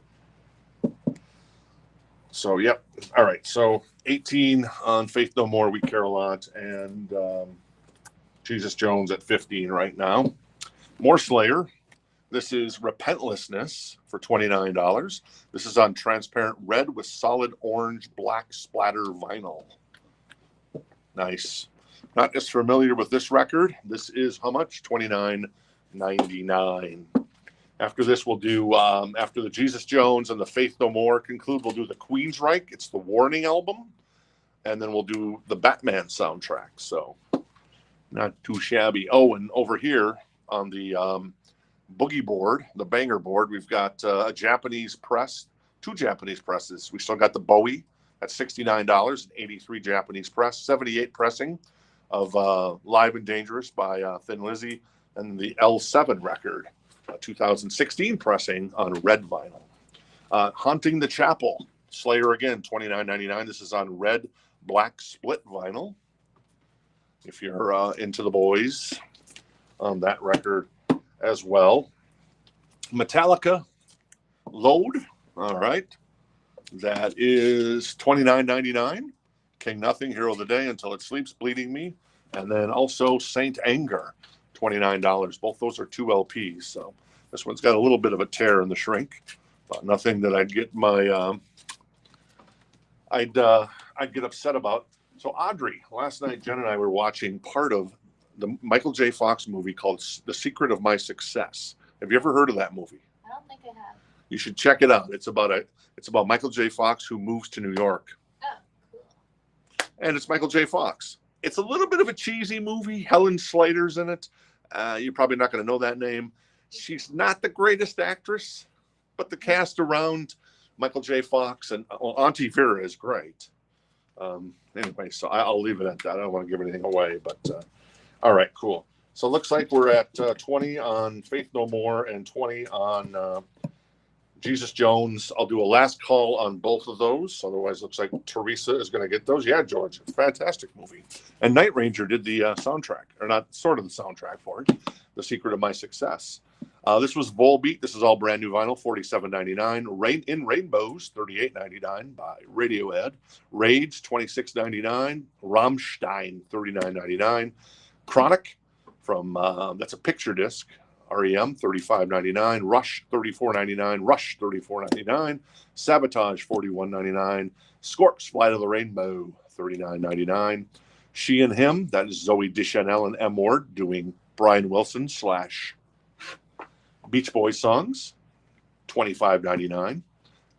So, yep. All right, so 18 on Faith No More, We Care a Lot, and Jesus Jones at 15 right now. More Slayer. This is Repentlessness for $29. This is on transparent red with solid orange black splatter vinyl. Nice. Not as familiar with this record. This is how much? $29.99. After this, we'll do, after the Jesus Jones and the Faith No More conclude, we'll do the Queensrÿche. It's the Warning album. And then we'll do the Batman soundtrack. So, not too shabby. Oh, and over here on the boogie board, the banger board, we've got a Japanese press, 2 Japanese presses. We still got the Bowie at $69, 83 Japanese press, 78 pressing of Live and Dangerous by Thin Lizzy, and the L7 record, 2016 pressing on red vinyl. Haunting the Chapel, Slayer again, $29.99. This is on red black split vinyl. If you're into the boys on that record as well. Metallica, Load. All right. That is $29.99. King Nothing, Hero of the Day, Until It Sleeps, Bleeding Me. And then also Saint Anger, $29. Both those are 2 LPs. So this one's got a little bit of a tear in the shrink, but nothing that I'd get my I'd get upset about. So Audrey, last night Jen and I were watching part of the Michael J. Fox movie called The Secret of My Success. Have you ever heard of that movie? I don't think I have. You should check it out. It's about Michael J. Fox who moves to New York. Oh, cool. And it's Michael J. Fox. It's a little bit of a cheesy movie. Helen Slater's in it. You're probably not going to know that name. She's not the greatest actress, but the cast around Michael J. Fox and Auntie Vera is great. Anyway, so I'll leave it at that. I don't want to give anything away, but all right, cool. So it looks like we're at 20 on Faith No More and 20 on Jesus Jones. I'll do a last call on both of those. Otherwise, it looks like Teresa is going to get those. Yeah, George, fantastic movie. And Night Ranger did the soundtrack, or not sort of the soundtrack for it, The Secret of My Success. This was Volbeat. This is all brand new vinyl, $47.99. Rain in Rainbows, $38.99 by Radiohead. Rage, $26.99. Rammstein, $39.99. Chronic from that's a picture disc. REM, $35.99. Rush, $34.99. Rush, $34.99. Sabotage, $41.99. Scorps, Flight of the Rainbow, $39.99. She and Him, that is Zoe Deschanel and M. Ward doing Brian Wilson / Beach Boys songs, $25.99.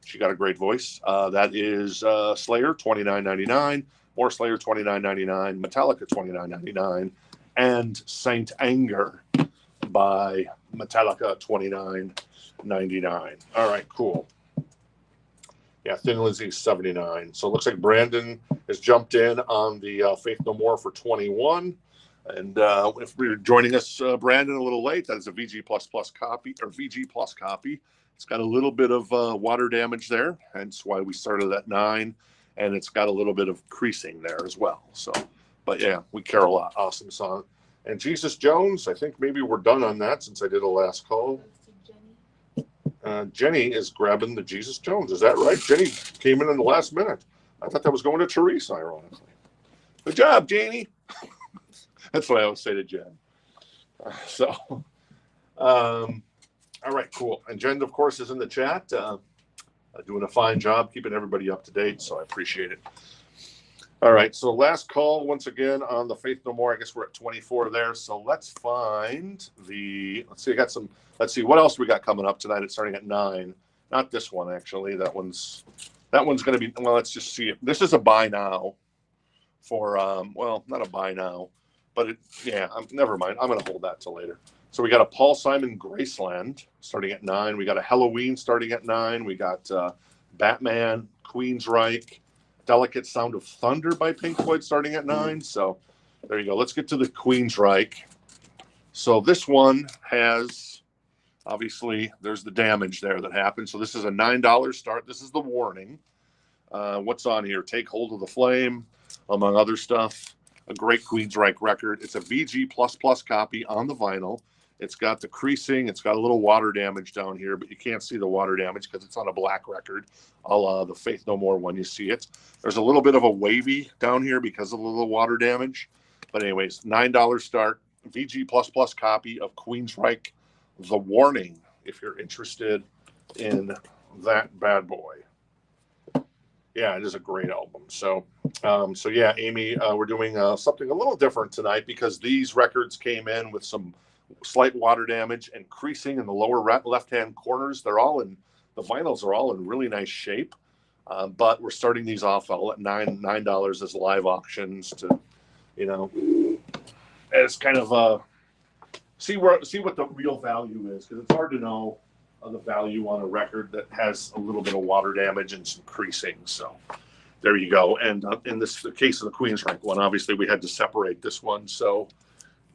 She got a great voice. That is Slayer, $29.99. More Slayer, $29.99. Metallica, $29.99. And Saint Anger by Metallica, $29.99. All right, cool. Yeah, Thin Lizzy 79. So it looks like Brandon has jumped in on the Faith No More for 21. And if you're joining us, Brandon, a little late, that is a VG++ copy, or VG Plus copy. It's got a little bit of water damage there, hence why we started at 9. And it's got a little bit of creasing there as well. So, but yeah, we care a lot. Awesome song. And Jesus Jones, I think maybe we're done on that since I did a last call. Jenny is grabbing the Jesus Jones. Is that right? Jenny came in the last minute. I thought that was going to Teresa, ironically. Good job, Janie. That's what I always say to Jen. All right, cool. And Jen, of course, is in the chat, doing a fine job keeping everybody up to date, so I appreciate it. All right, so last call once again on the Faith No More. I guess we're at 24 there. So let's find let's see what else we got coming up tonight. It's starting at 9. Not this one, actually. That one's going to be, well, let's just see. This is a buy now for, well, not a buy now, but never mind. I'm going to hold that till later. So we got a Paul Simon Graceland starting at 9. We got a Helloween starting at 9. We got Batman, Queensrÿche, Delicate Sound of Thunder by Pink Floyd starting at 9. So there you go. Let's get to the Queensrÿche. So this one has, obviously, there's the damage there that happened. So this is a $9 start. This is the warning. What's on here? Take Hold of the Flame, among other stuff. A great Queensrÿche record. It's a VG++ copy on the vinyl. It's got the creasing. It's got a little water damage down here, but you can't see the water damage because it's on a black record. The Faith No More one, you see it. There's a little bit of a wavy down here because of a little water damage. But anyways, $9 start, VG++ copy of Queensrÿche, The Warning, if you're interested in that bad boy. Yeah, it is a great album. So yeah, Amy, we're doing something a little different tonight because these records came in with some slight water damage and creasing in the lower left-hand corners. The vinyls are all in really nice shape, but we're starting these off at $9 as live auctions to, as kind of see what the real value is, because it's hard to know the value on a record that has a little bit of water damage and some creasing. So there you go. And in the case of the Queensrÿche one, obviously we had to separate this one, so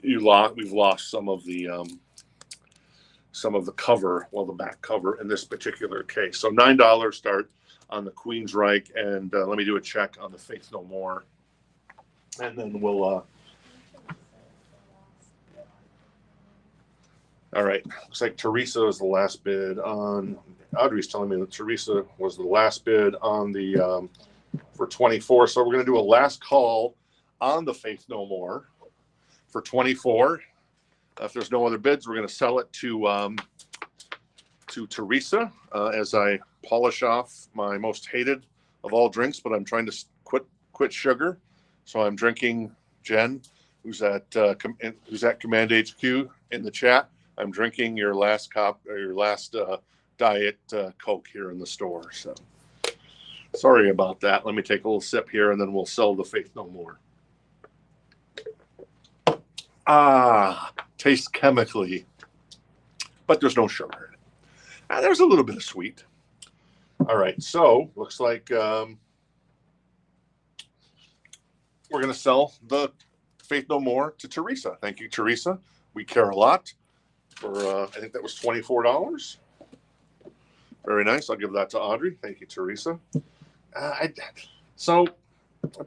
we've lost some of the cover, the back cover in this particular case. So $9 start on the Queensrÿche, and let me do a check on the Faith No More, and then we'll. All right, looks like Teresa is the last bid on. Audrey's telling me that Teresa was the last bid on the for 24. So we're going to do a last call on the Faith No More for 24. If there's no other bids, we're going to sell it to Teresa as I polish off my most hated of all drinks. But I'm trying to quit sugar, so I'm drinking. Jen, who's at Command HQ in the chat. I'm drinking your last diet Coke here in the store. So sorry about that. Let me take a little sip here, and then we'll sell the Faith No More. Tastes chemically, but there's no sugar in it. There's a little bit of sweet. All right, so looks like we're going to sell the Faith No More to Teresa. Thank you, Teresa. We care a lot. For I think that was $24. Very nice. I'll give that to Audrey. Thank you, Teresa. So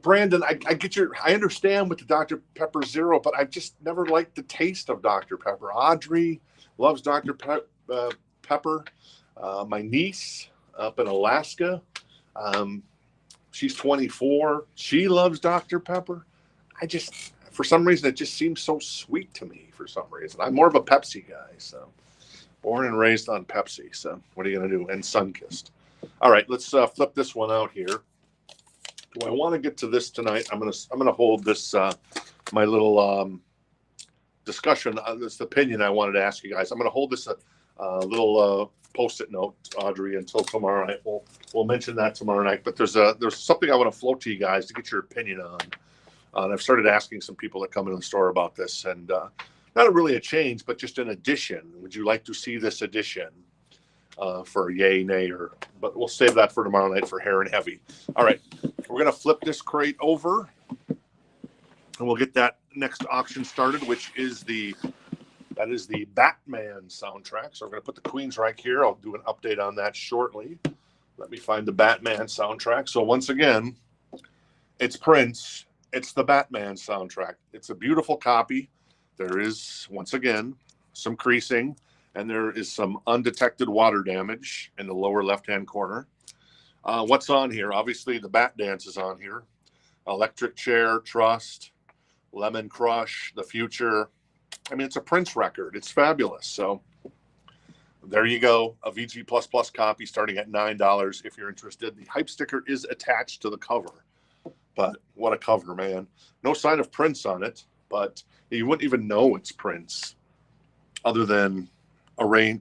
Brandon, I understand with the Dr. Pepper Zero, but I've just never liked the taste of Dr. Pepper. Audrey loves Dr. Pepper. My niece up in Alaska, she's 24. She loves Dr. Pepper. For some reason, it just seems so sweet to me for some reason. I'm more of a Pepsi guy, so born and raised on Pepsi. So what are you going to do? And Sunkissed. All right, let's flip this one out here. Do I want to get to this tonight? I'm gonna hold this my little discussion on this opinion I wanted to ask you guys. I'm gonna hold this little post-it note, Audrey, until tomorrow night. We'll mention that tomorrow night. But there's something I want to float to you guys to get your opinion on. And I've started asking some people that come into the store about this, and not really a change, but just an addition. Would you like to see this addition? for yay, nay, but we'll save that for tomorrow night for hair and heavy. All right, we're gonna flip this crate over, and we'll get that next auction started, which is the Batman soundtrack. So we're gonna put the Queensrÿche here. I'll do an update on that shortly. Let me find the Batman soundtrack. So once again, it's Prince. It's the Batman soundtrack. It's a beautiful copy. There is, once again, some creasing, and there is some undetected water damage in the lower left-hand corner. What's on here? Obviously, the Bat Dance is on here. Electric Chair, Trust, Lemon Crush, The Future. I mean, it's a Prince record. It's fabulous. So there you go. A VG++ copy starting at $9 if you're interested. The hype sticker is attached to the cover. But what a cover, man. No sign of Prince on it, but you wouldn't even know it's Prince other than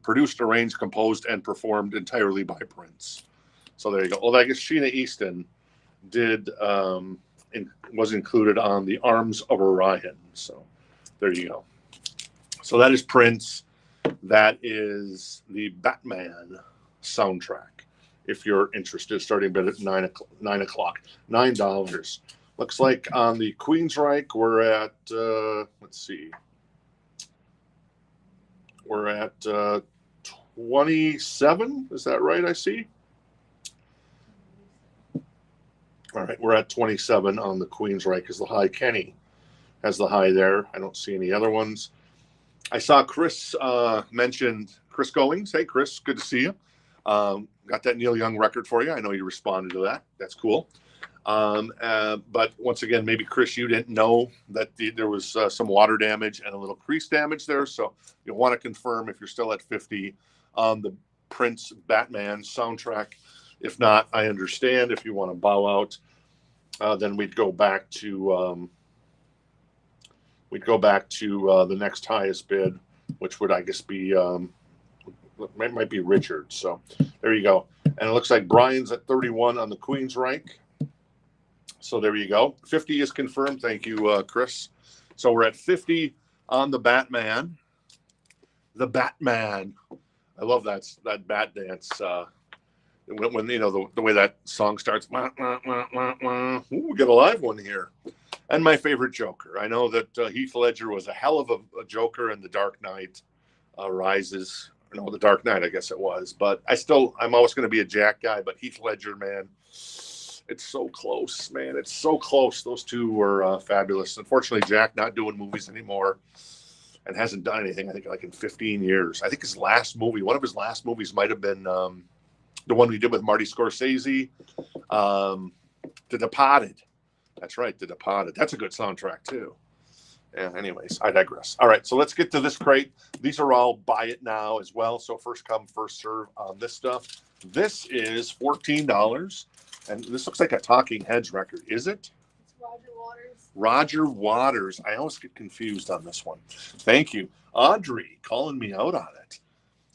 produced, arranged, composed, and performed entirely by Prince. So there you go. Well, I guess Sheena Easton was included on the Arms of Orion. So there you go. So that is Prince. That is the Batman soundtrack. If you're interested, starting bid at $9. $9. Looks like on the Queensrÿche, we're at, let's see. We're at 27. Is that right? I see. All right. We're at 27 on the Queensrÿche is the high. Kenny has the high there. I don't see any other ones. I saw Chris mentioned Chris Goings. Hey, Chris, good to see you. Got that Neil Young record for you. I know you responded to that. That's cool. But once again, maybe Chris, you didn't know that there was some water damage and a little crease damage there. So you'll want to confirm if you're still at 50 on the Prince Batman soundtrack. If not, I understand. If you want to bow out, then we'd go back to the next highest bid, which would, I guess, be might be Richard. So there you go. And it looks like Brian's at 31 on the Queensrÿche. So there you go. 50 is confirmed. Thank you, Chris. So we're at 50 on the Batman. The Batman. I love that Bat Dance. When you know the way that song starts. Ooh, we get a live one here. And my favorite Joker. I know that Heath Ledger was a hell of a Joker in The Dark Knight Rises. No, The Dark Knight, I guess it was. But I'm always going to be a Jack guy. But Heath Ledger, man, it's so close, man. It's so close. Those two were fabulous. Unfortunately, Jack not doing movies anymore and hasn't done anything, I think, like in 15 years. I think his last movie, one of his last movies might have been the one we did with Marty Scorsese, The Departed. That's right, The Departed. That's a good soundtrack, too. Yeah, anyways, I digress. All right, so let's get to this crate. These are all buy it now as well. So first come, first serve on this stuff. This is $14. And this looks like a Talking Heads record. Is it? It's Roger Waters. Roger Waters. I always get confused on this one. Thank you. Audrey calling me out on it.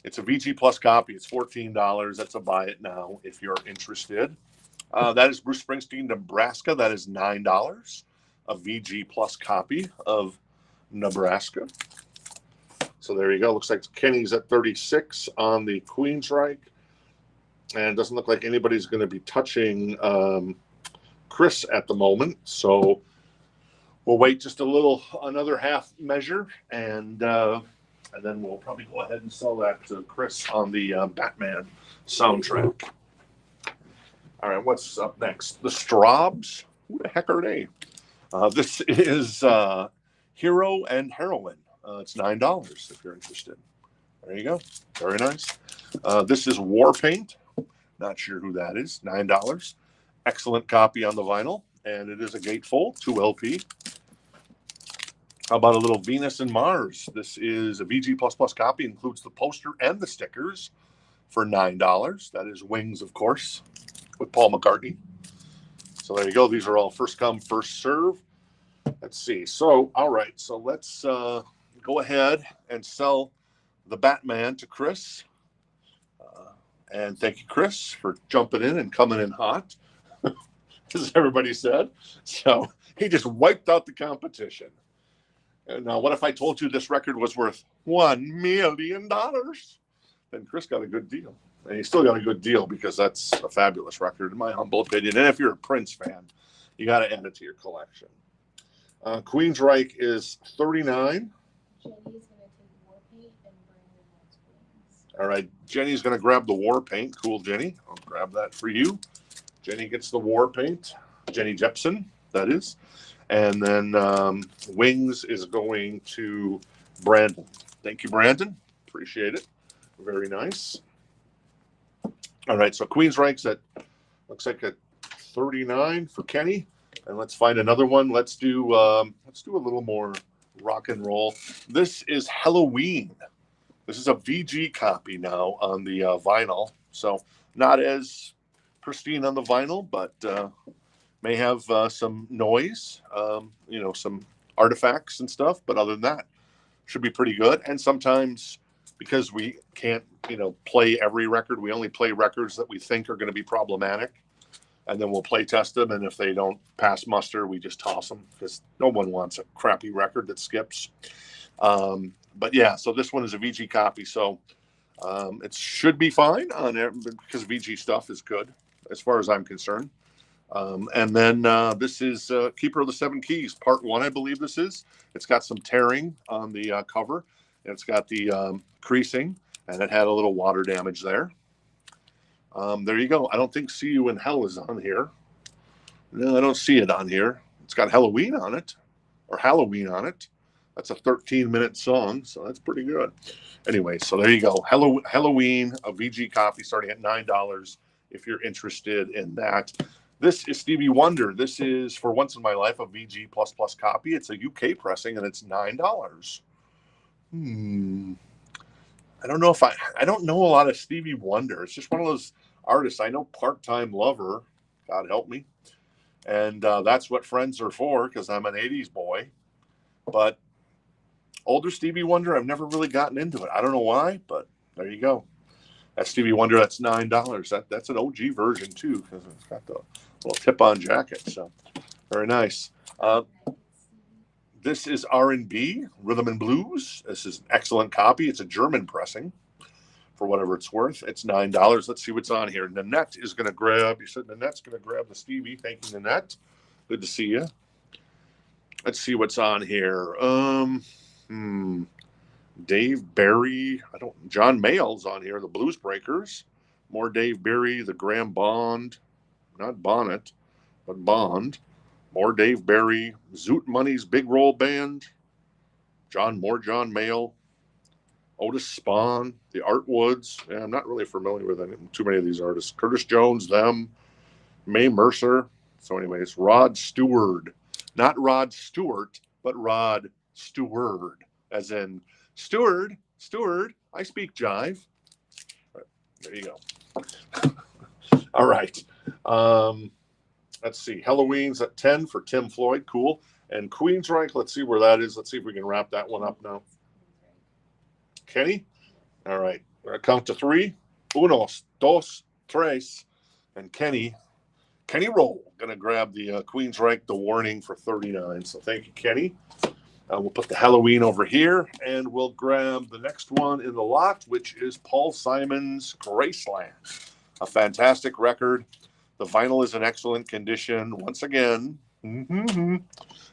It's a VG Plus copy. It's $14. That's a buy it now if you're interested. That is Bruce Springsteen, Nebraska. That is $9. A VG Plus copy of Nebraska. So there you go. Looks like Kenny's at 36 on the Queensrÿche. And it doesn't look like anybody's going to be touching Chris at the moment. So we'll wait just another half measure, and then we'll probably go ahead and sell that to Chris on the Batman soundtrack. All right, what's up next? The Straubs. Who the heck are they? This is Hero and Heroine. It's $9 if you're interested. There you go. Very nice. This is War Paint. Not sure who that is. $9. Excellent copy on the vinyl. And it is a gatefold, 2 LP. How about a little Venus and Mars? This is a VG++ copy. Includes the poster and the stickers for $9. That is Wings, of course, with Paul McCartney. So there you go. These are all first come, first serve. Let's see. So, all right. So let's go ahead and sell the Batman to Chris. And thank you, Chris, for jumping in and coming in hot, as everybody said. So he just wiped out the competition. And now, what if I told you this record was worth $1 million? then Chris got a good deal. And he still got a good deal because that's a fabulous record, in my humble opinion. And if you're a Prince fan, you got to add it to your collection. Queensrÿche is $39. Jenny's gonna take war paint and Brandon wants wings. All right, Jenny's going to grab the war paint. Cool, Jenny. I'll grab that for you. Jenny gets the war paint. Jenny Jepson, that is. And then wings is going to Brandon. Thank you, Brandon. Appreciate it. Very nice. All right, so Queensrÿche's at, looks like at 39 for Kenny. And let's find another one. Let's do a little more rock and roll. This is Helloween. This is a VG copy now on the vinyl. So not as pristine on the vinyl, but may have some noise, some artifacts and stuff. But other than that, should be pretty good. And sometimes, because we can't, play every record, we only play records that we think are going to be problematic. And then we'll play test them. And if they don't pass muster, we just toss them because no one wants a crappy record that skips. But yeah, so this one is a VG copy. So it should be fine on there because VG stuff is good as far as I'm concerned. And then this is Keeper of the Seven Keys, Part 1, I believe this is. It's got some tearing on the cover. It's got the creasing, and it had a little water damage there. There you go. I don't think See You in Hell is on here. No, I don't see it on here. It's got Helloween on it, or Halloween on it. That's a 13-minute song, so that's pretty good. Anyway, so there you go. Helloween, a VG copy starting at $9 if you're interested in that. This is Stevie Wonder. This is, for once in my life, a VG++ copy. It's a UK pressing, and it's $9. I don't know if I don't know a lot of Stevie Wonder. It's just one of those artists. I know Part-Time Lover, God help me. And that's what Friends are for, because I'm an 80s boy. But older Stevie Wonder, I've never really gotten into it. I don't know why, but there you go. That's Stevie Wonder. That's $9. That's an OG version, too, because it's got the little tip-on jacket. So very nice. This is R&B, Rhythm and Blues. This is an excellent copy. It's a German pressing for whatever it's worth. It's $9. Let's see what's on here. Nanette is going to grab, you said Nanette's going to grab the Stevie. Thank you, Nanette. Good to see you. Let's see what's on here. Dave Barry. John Mayall's on here. The Blues Breakers. More Dave Barry. The Graham Bond. Not Bonnet, but Bond. More Dave Barry. Zoot Money's Big Roll Band. John Mayall. Otis Spawn. The Art Woods. Yeah, I'm not really familiar with too many of these artists. Curtis Jones, them. Mae Mercer. So anyways, Rod Stewart. Not Rod Stewart, but Rod Stewart. As in, Stewart, I speak jive. Right, there you go. All right. Let's see. Halloween's at 10 for Tim Floyd. Cool. And Queensrÿche, let's see where that is. Let's see if we can wrap that one up now. Kenny? All right. We're going to count to 3. Unos, dos, tres. And Kenny Roll going to grab the Queensrÿche, The Warning for $39. So thank you, Kenny. We'll put the Helloween over here, and we'll grab the next one in the lot, which is Paul Simon's Graceland. A fantastic record. The vinyl is in excellent condition. Once again,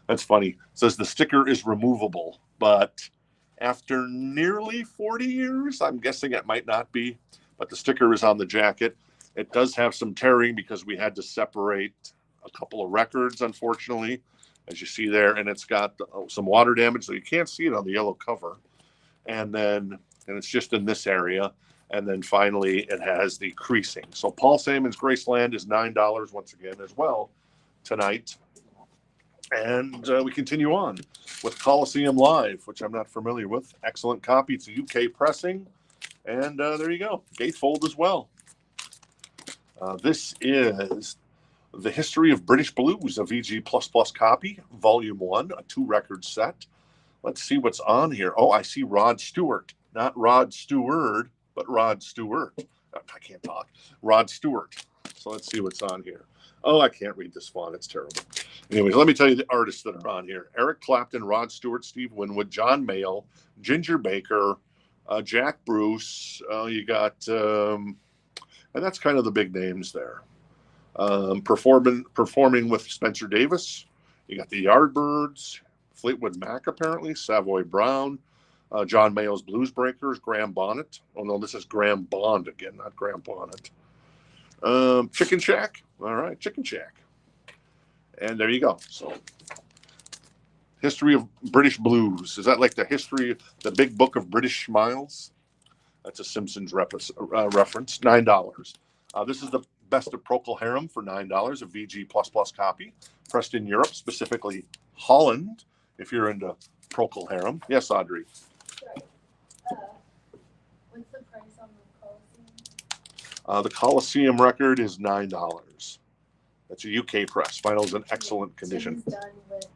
that's funny. It says the sticker is removable, but after nearly 40 years, I'm guessing it might not be, but the sticker is on the jacket. It does have some tearing because we had to separate a couple of records, unfortunately, as you see there, and it's got some water damage, so you can't see it on the yellow cover. And it's just in this area. And then finally, it has the creasing. So Paul Simon's Graceland is $9 once again as well tonight. And we continue on with Coliseum Live, which I'm not familiar with. Excellent copy. It's a UK pressing. And there you go. Gatefold as well. This is The History of British Blues, a VG++ copy, Volume 1, a 2-record set. Let's see what's on here. Oh, I see Rod Stewart. Not Rod Stewart, but Rod Stewart. I can't talk. Rod Stewart. So let's see what's on here. Oh, I can't read this font. It's terrible. Anyways, let me tell you the artists that are on here. Eric Clapton, Rod Stewart, Steve Winwood, John Mayall, Ginger Baker, Jack Bruce. You got, and that's kind of the big names there. Performing with Spencer Davis. You got the Yardbirds, Fleetwood Mac apparently, Savoy Brown, John Mayall's Blues Breakers, Graham Bonnet. Oh no, this is Graham Bond again, not Graham Bonnet. Chicken Shack. All right, Chicken Shack. And there you go. So, history of British blues. Is that like the history, the big book of British smiles? That's a Simpsons reference. $9. This is the best of Procol Harum for $9, a VG++ copy, pressed in Europe, specifically Holland. If you're into Procol Harum, yes, Audrey. Sorry. What's the price on the Coliseum? The Coliseum record is $9. That's a UK press. Vinyl's in excellent condition. Tim's done with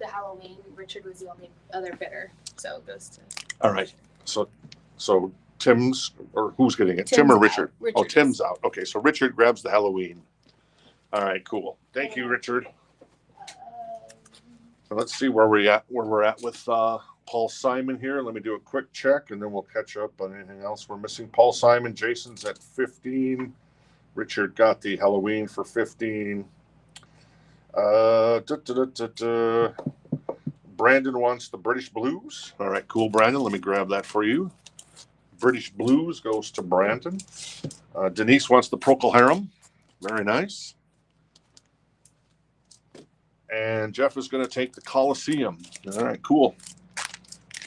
the Helloween. Richard was the only other bidder, so it goes to. All right. So Tim's, or who's getting it? Tim's Tim or out. Richard? Richard Oh, Tim's out. Okay, so Richard grabs the Halloween. All right, cool. Thank you, Richard. So let's see where we're at with Paul Simon here. Let me do a quick check, and then we'll catch up on anything else we're missing. Paul Simon, Jason's at 15. Richard got the Halloween for 15. Brandon wants the British Blues. All right, cool, Brandon. Let me grab that for you. British Blues goes to Brandon. Denise wants the Procol Harum. Very nice. And Jeff is going to take the Coliseum. All right, cool.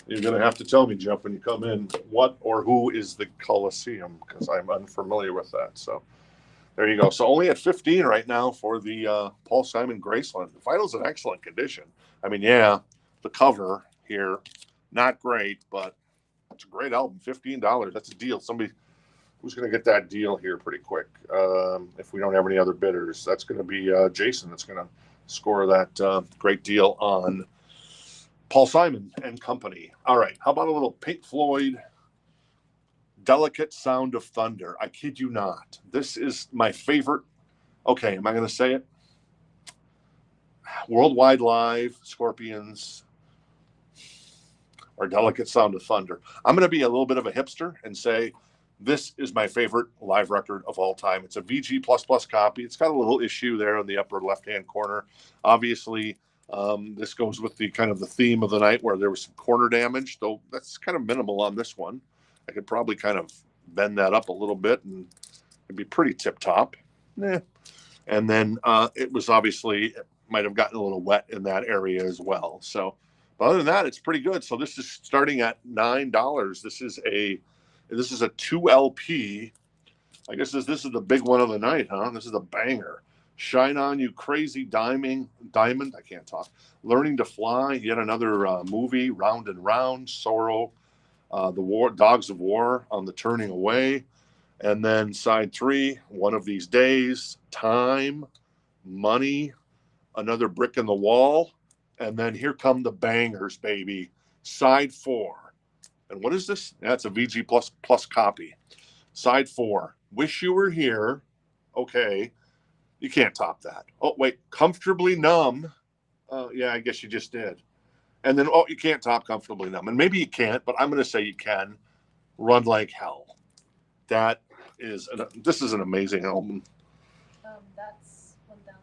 You're going to have to tell me, Jeff, when you come in, what or who is the Coliseum, because I'm unfamiliar with that. So there you go. So only at 15 right now for the Paul Simon Graceland. The vinyl's in excellent condition. I mean, yeah, the cover here, not great, but it's a great album. $15. That's a deal. Somebody who's going to get that deal here pretty quick. If we don't have any other bidders, that's going to be Jason that's going to score that great deal on Paul Simon and Company. All right. How about a little Pink Floyd, Delicate Sound of Thunder? I kid you not. This is my favorite. Okay, am I going to say it? Worldwide Live, Scorpions, or Delicate Sound of Thunder. I'm going to be a little bit of a hipster and say this is my favorite live record of all time. It's a VG++ copy. It's got a little issue there in the upper left-hand corner. Obviously, this goes with the kind of the theme of the night where there was some corner damage, though that's kind of minimal on this one. I could probably kind of bend that up a little bit and it'd be pretty tip-top. And then it was obviously, it might have gotten a little wet in that area as well. So, but other than that, it's pretty good. So this is starting at $9. This is a 2 LP. I guess this is the big one of the night, huh? This is a banger. Shine On You Crazy Diamond. I can't talk. Learning to Fly. Yet another movie. Round and Round. Sorrow. The War. Dogs of War on the Turning Away. And then side 3. One of These Days. Time. Money. Another Brick in the Wall. And then here come the bangers, baby. Side 4. And what is this? That's a VG++ copy. Side 4. Wish You Were Here. Okay. You can't top that. Oh, wait. Comfortably Numb. Yeah, I guess you just did. And then, you can't top Comfortably Numb. And maybe you can't, but I'm going to say you can. Run Like Hell. This is an amazing album. That's 1,000% going to an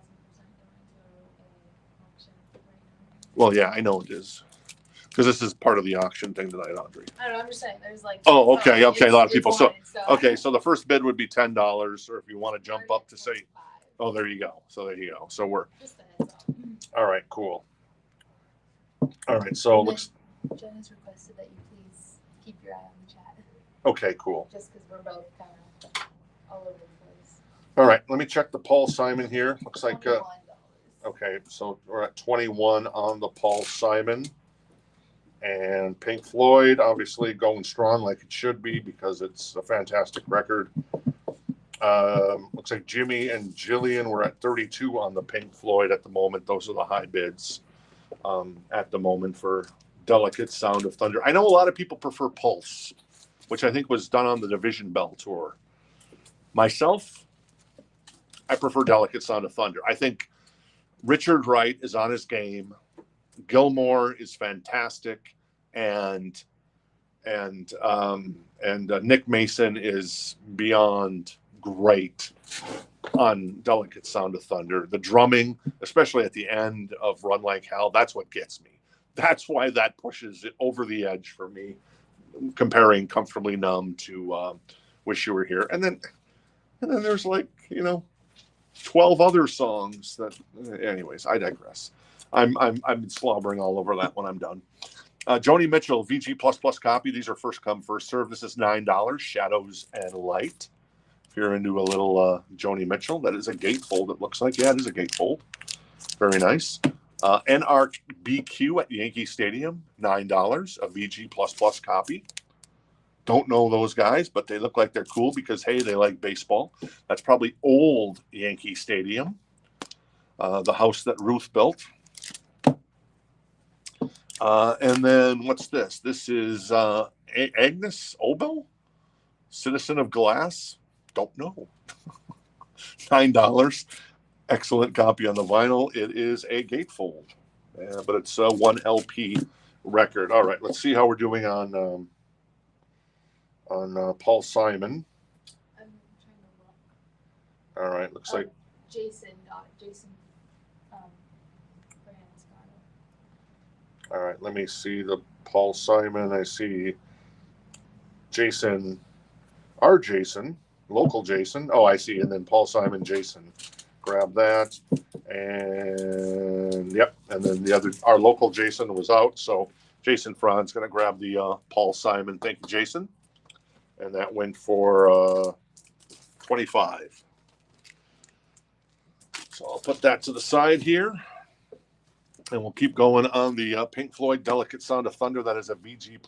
auction right now. Well, yeah, I know it is. Because this is part of the auction thing tonight, Audrey. I don't know. I'm just saying. There's like. Oh, okay. A lot of people. Wanted, So the first bid would be $10, or if you want to jump up to say, oh, there you go. So we're. Just a heads up. All right, cool. All right, so looks. Jen has requested that you please keep your eye on the chat. Okay, cool. Just because we're both kind of all over the place. All right, let me check the Paul Simon here. Looks like. $21. Okay, so we're at 21 on the Paul Simon. And Pink Floyd, obviously going strong like it should be because it's a fantastic record. Looks like Jimmy and Jillian were at 32 on the Pink Floyd at the moment. Those are the high bids at the moment for Delicate Sound of Thunder. I know a lot of people prefer Pulse, which I think was done on the Division Bell tour. Myself, I prefer Delicate Sound of Thunder. I think Richard Wright is on his game. Gilmore is fantastic. and Nick Mason is beyond great on Delicate Sound of Thunder. The drumming, especially at the end of Run Like Hell, that's what gets me. That's why that pushes it over the edge for me, comparing Comfortably Numb to Wish You Were Here. And then there's like, 12 other songs that, anyways, I digress. I'm slobbering all over that when I'm done. Joni Mitchell, VG++ copy. These are first come, first serve. This is $9, Shadows and Light. If you're into a little Joni Mitchell, that is a gatefold, it looks like. Yeah, it is a gatefold. Very nice. NRBQ at Yankee Stadium, $9, a VG++ copy. Don't know those guys, but they look like they're cool because, hey, they like baseball. That's probably old Yankee Stadium, the house that Ruth built. And then what's this? This is Agnes Obel, Citizen of Glass. Don't know. $9. Excellent copy on the vinyl. It is a gatefold, but it's a 1 LP record. All right, let's see how we're doing on Paul Simon. I'm trying to look. All right, looks like Jason Brand's got it. all right, let me see the Paul Simon. I see Jason, our Jason, local Jason. Oh, I see. And then Paul Simon, Jason. Grab that. And yep. And then the other, our local Jason was out. So Jason Fran's going to grab the Paul Simon. Thank you, Jason. And that went for $25. So I'll put that to the side here. And we'll keep going on the Pink Floyd Delicate Sound of Thunder. That is a VG++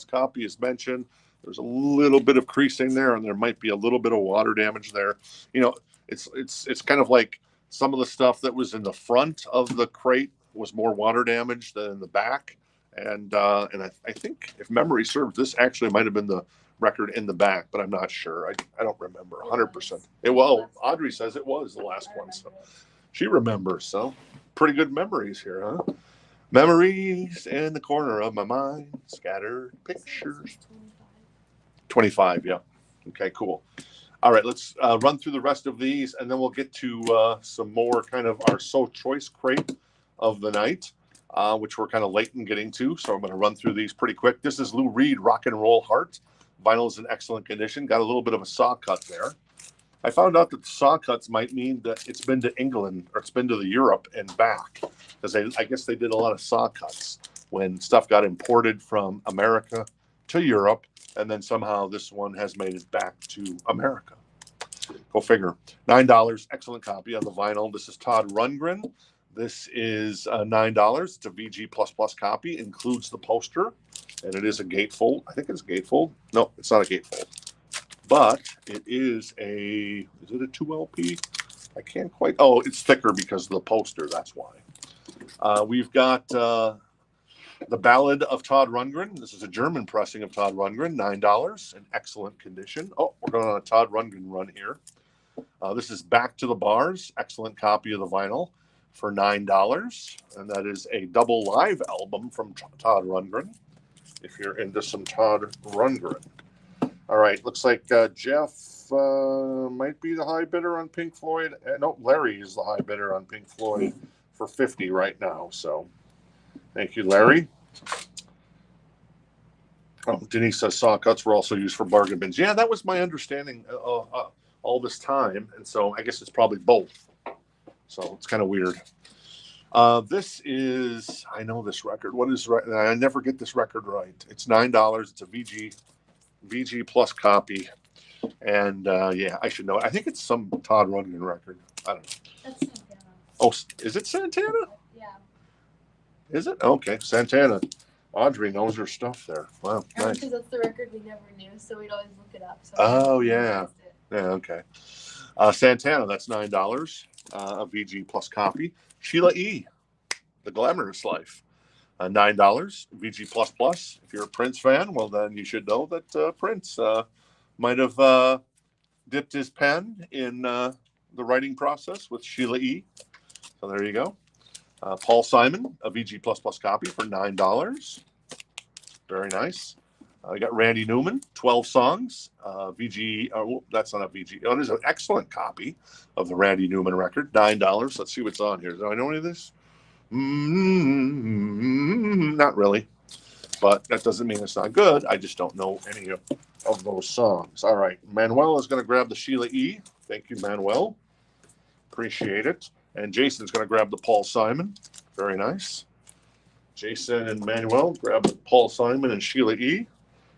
copy, as mentioned. There's a little bit of creasing there, and there might be a little bit of water damage there. It's kind of like some of the stuff that was in the front of the crate was more water damage than in the back. And I think, if memory serves, this actually might have been the record in the back, but I'm not sure. I don't remember 100%. Audrey says it was the last one, so she remembers. So pretty good memories here, huh? Memories in the corner of my mind, scattered pictures. 25, yeah. Okay, cool. All right, let's run through the rest of these, and then we'll get to some more kind of our So Choice crate of the night, which we're kind of late in getting to. So I'm going to run through these pretty quick. This is Lou Reed, Rock and Roll Heart. Vinyl is in excellent condition. Got a little bit of a saw cut there. I found out that the saw cuts might mean that it's been to England or it's been to the Europe and back, because I guess they did a lot of saw cuts when stuff got imported from America to Europe, and then somehow this one has made it back to America. Go figure. $9, excellent copy on the vinyl. This is Todd Rundgren. This is $9. It's a VG++ copy, includes the poster, and it is a gatefold. I think it's a gatefold. No, it's not a gatefold. But it is it a 2 LP? I can't quite. Oh, it's thicker because of the poster. That's why. We've got The Ballad of Todd Rundgren. This is a German pressing of Todd Rundgren. $9 in excellent condition. Oh, we're going on a Todd Rundgren run here. This is Back to the Bars. Excellent copy of the vinyl for $9. And that is a double live album from Todd Rundgren, if you're into some Todd Rundgren. All right, looks like Jeff might be the high bidder on Pink Floyd. No, Larry is the high bidder on Pink Floyd for $50 right now. So thank you, Larry. Oh, Denise says saw cuts were also used for bargain bins. Yeah, that was my understanding all this time. And so I guess it's probably both. So it's kind of weird. This is, I know this record. What is right? I never get this record right. It's $9. It's a VG plus copy, and yeah, I should know. I think it's some Todd Rundgren record. I don't know. That's Santana. Oh, is it Santana? Yeah. Is it? Okay, Santana. Audrey knows her stuff there. Wow, nice. Because that's the record we never knew, so we'd always look it up. So oh yeah, yeah. Okay. Santana. That's $9. A VG plus copy. Sheila E. The Glamorous Life. $9 VG++. If you're a Prince fan, well, then you should know that Prince might have dipped his pen in the writing process with Sheila E. So there you go. Paul Simon, a VG++ copy for $9. Very nice. I got Randy Newman, 12 songs. VG, that's not a VG. Oh, it is an excellent copy of the Randy Newman record, $9. Let's see what's on here. Do I know any of this? Not really, but that doesn't mean it's not good. I just don't know any of those songs. All right, Manuel is going to grab the Sheila E. Thank you, Manuel. Appreciate it. And Jason's going to grab the Paul Simon. Very nice. Jason and Manuel grab the Paul Simon and Sheila E.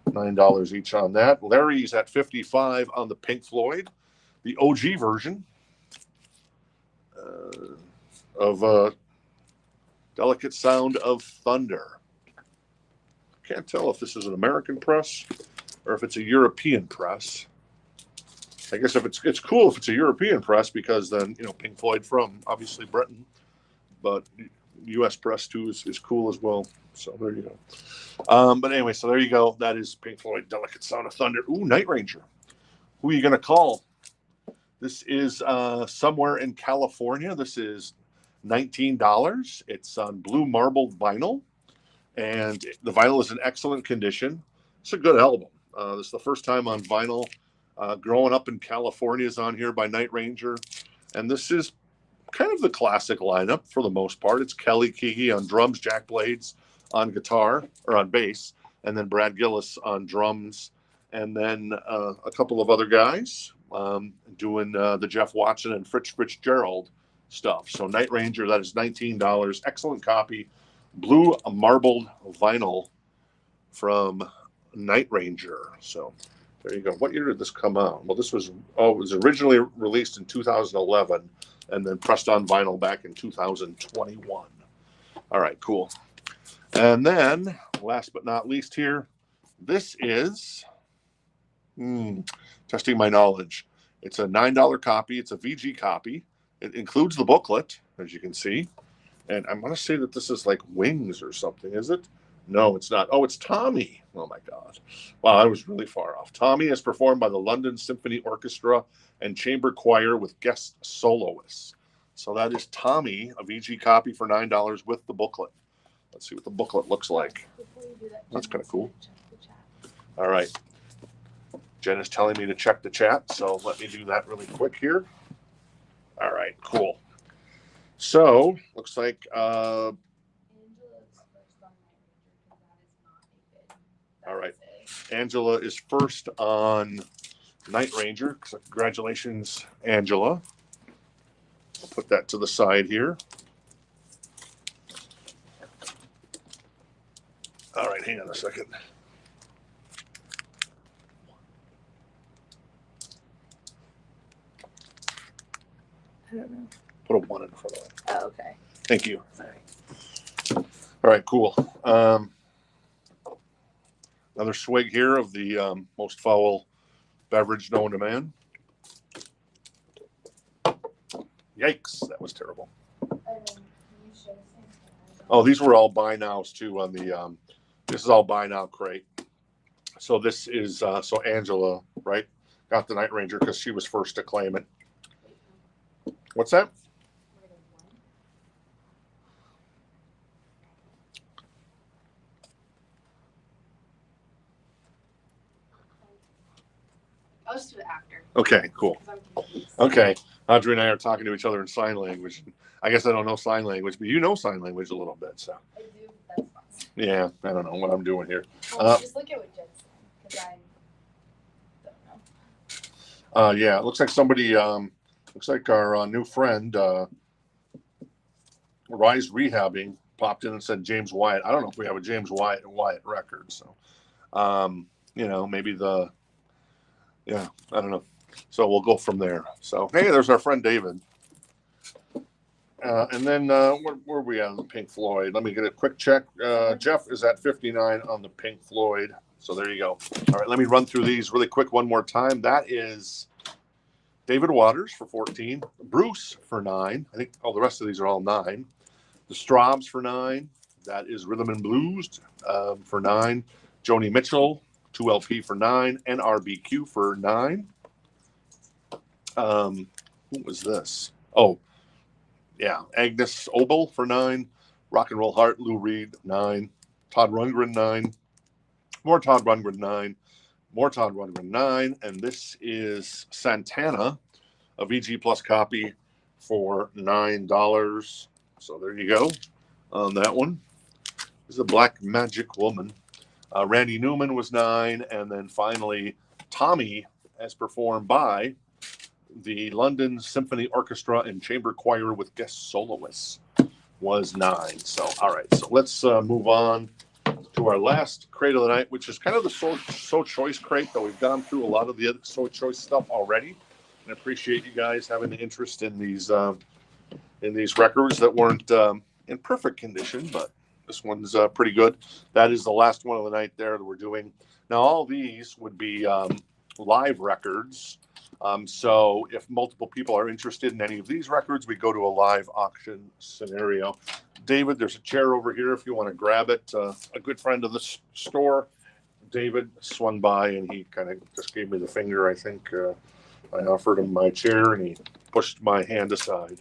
$9 each on that. Larry's at 55 on the Pink Floyd, the OG version of Delicate Sound of Thunder. Can't tell if this is an American press or if it's a European press. I guess if it's cool if it's a European press, because then, you know, Pink Floyd from obviously Britain, but U.S. press too is cool as well. So there you go. But anyway, so there you go. That is Pink Floyd, Delicate Sound of Thunder. Ooh, Night Ranger. Who are you going to call? This is somewhere in California. This is $19. It's on blue marbled vinyl, and the vinyl is in excellent condition. It's a good album. This is the first time on vinyl. Growing Up in California is on here by Night Ranger, and this is kind of the classic lineup for the most part. It's Kelly Keagy on drums, Jack Blades on guitar or on bass, and then Brad Gillis on drums, and then a couple of other guys doing the Jeff Watson and Fritz Fitzgerald stuff. So Night Ranger, that is $19. Excellent copy, blue marbled vinyl from Night Ranger. So there you go. What year did this come out? Well, this was it was originally released in 2011 and then pressed on vinyl back in 2021. All right, cool. And then last but not least here, this is testing my knowledge. It's a $9 copy. It's a VG copy. It includes the booklet, as you can see. And I'm going to say that this is like Wings or something, is it? No, it's not. Oh, it's Tommy. Oh, my God. Wow, I was really far off. Tommy is performed by the London Symphony Orchestra and Chamber Choir with guest soloists. So that is Tommy, a VG copy for $9 with the booklet. Let's see what the booklet looks like. That's kind of cool. All right. Jen is telling me to check the chat, so let me do that really quick here. All right, cool. So, looks like all right. Angela is first on Night Ranger. So congratulations, Angela. I'll put that to the side here. All right, hang on a second. I don't know. Put a 1 in front of it. Oh, okay. Thank you. Sorry. All right, cool. Another swig here of the most foul beverage known to man. Yikes, that was terrible. Oh, these were all buy nows too on the this is all buy now crate. So this is so Angela, right? Got the Night Ranger because she was first to claim it. What's that? I'll just do it after. Okay, cool. Okay. Audrey and I are talking to each other in sign language. I guess I don't know sign language, but you know sign language a little bit, so. I do, that's fine. Yeah, I don't know what I'm doing here. Just look at what Jen's saying, because I don't know. Yeah, it looks like somebody, looks like our new friend, Rise Rehabbing, popped in and said James Wyatt. I don't know if we have a James Wyatt record, so, you know, maybe yeah, I don't know. So we'll go from there. So, hey, there's our friend David. And then where are we at on the Pink Floyd? Let me get a quick check. Jeff is at 59 on the Pink Floyd. So there you go. All right, let me run through these really quick one more time. That is David Waters for 14. Bruce for 9. I think the rest of these are all 9. The Straubs for 9. That is Rhythm and Blues for 9. Joni Mitchell, 2LP for 9. NRBQ for 9. Who was this? Oh, yeah. Agnes Obel for 9. Rock and Roll Heart, Lou Reed, 9. Todd Rundgren, 9. more Todd Rundgren 9, more Todd Rundgren 9, and this is Santana, a VG Plus copy for $9. So there you go on that one. This is a Black Magic Woman. Randy Newman was 9, and then finally Tommy, as performed by the London Symphony Orchestra and Chamber Choir with guest soloists, was 9. So, all right. So let's move on to our last crate of the night, which is kind of the So Choice crate, though we've gone through a lot of the other So Choice stuff already. And I appreciate you guys having the interest in these records that weren't in perfect condition, but this one's pretty good. That is the last one of the night there that we're doing. Now, all these would be live records. So if multiple people are interested in any of these records, we go to a live auction scenario. David, there's a chair over here if you want to grab it. A good friend of the store, David, swung by and he kind of just gave me the finger, I think. I offered him my chair and he pushed my hand aside.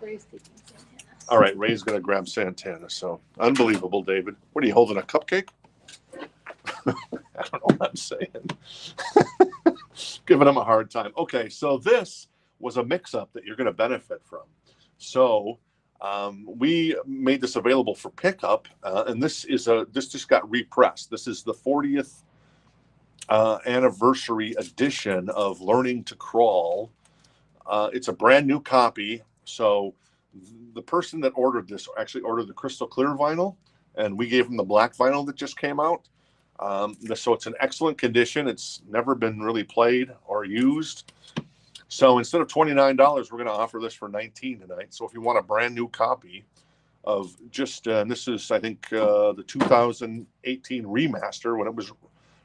Ray's taking Santana. All right, Ray's going to grab Santana. So unbelievable, David. What are you holding, a cupcake? I don't know what I'm saying. Giving him a hard time. Okay, so this was a mix-up that you're going to benefit from. So we made this available for pickup, and this just got repressed. This is the 40th anniversary edition of Learning to Crawl. It's a brand new copy. So the person that ordered this actually ordered the crystal clear vinyl, and we gave him the black vinyl that just came out. So it's in excellent condition. It's never been really played or used. So instead of $29, we're going to offer this for $19 tonight. So if you want a brand new copy of just, and this is, I think, the 2018 remaster when it was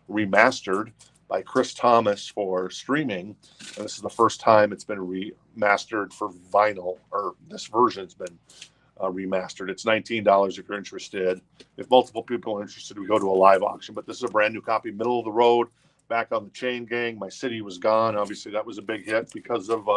remastered by Chris Thomas for streaming. And this is the first time it's been remastered for vinyl, or this version's been remastered. It's $19 if you're interested. If multiple people are interested, we go to a live auction. But this is a brand new copy, middle of the road, back on the Chain Gang. My City Was Gone. Obviously, that was a big hit because of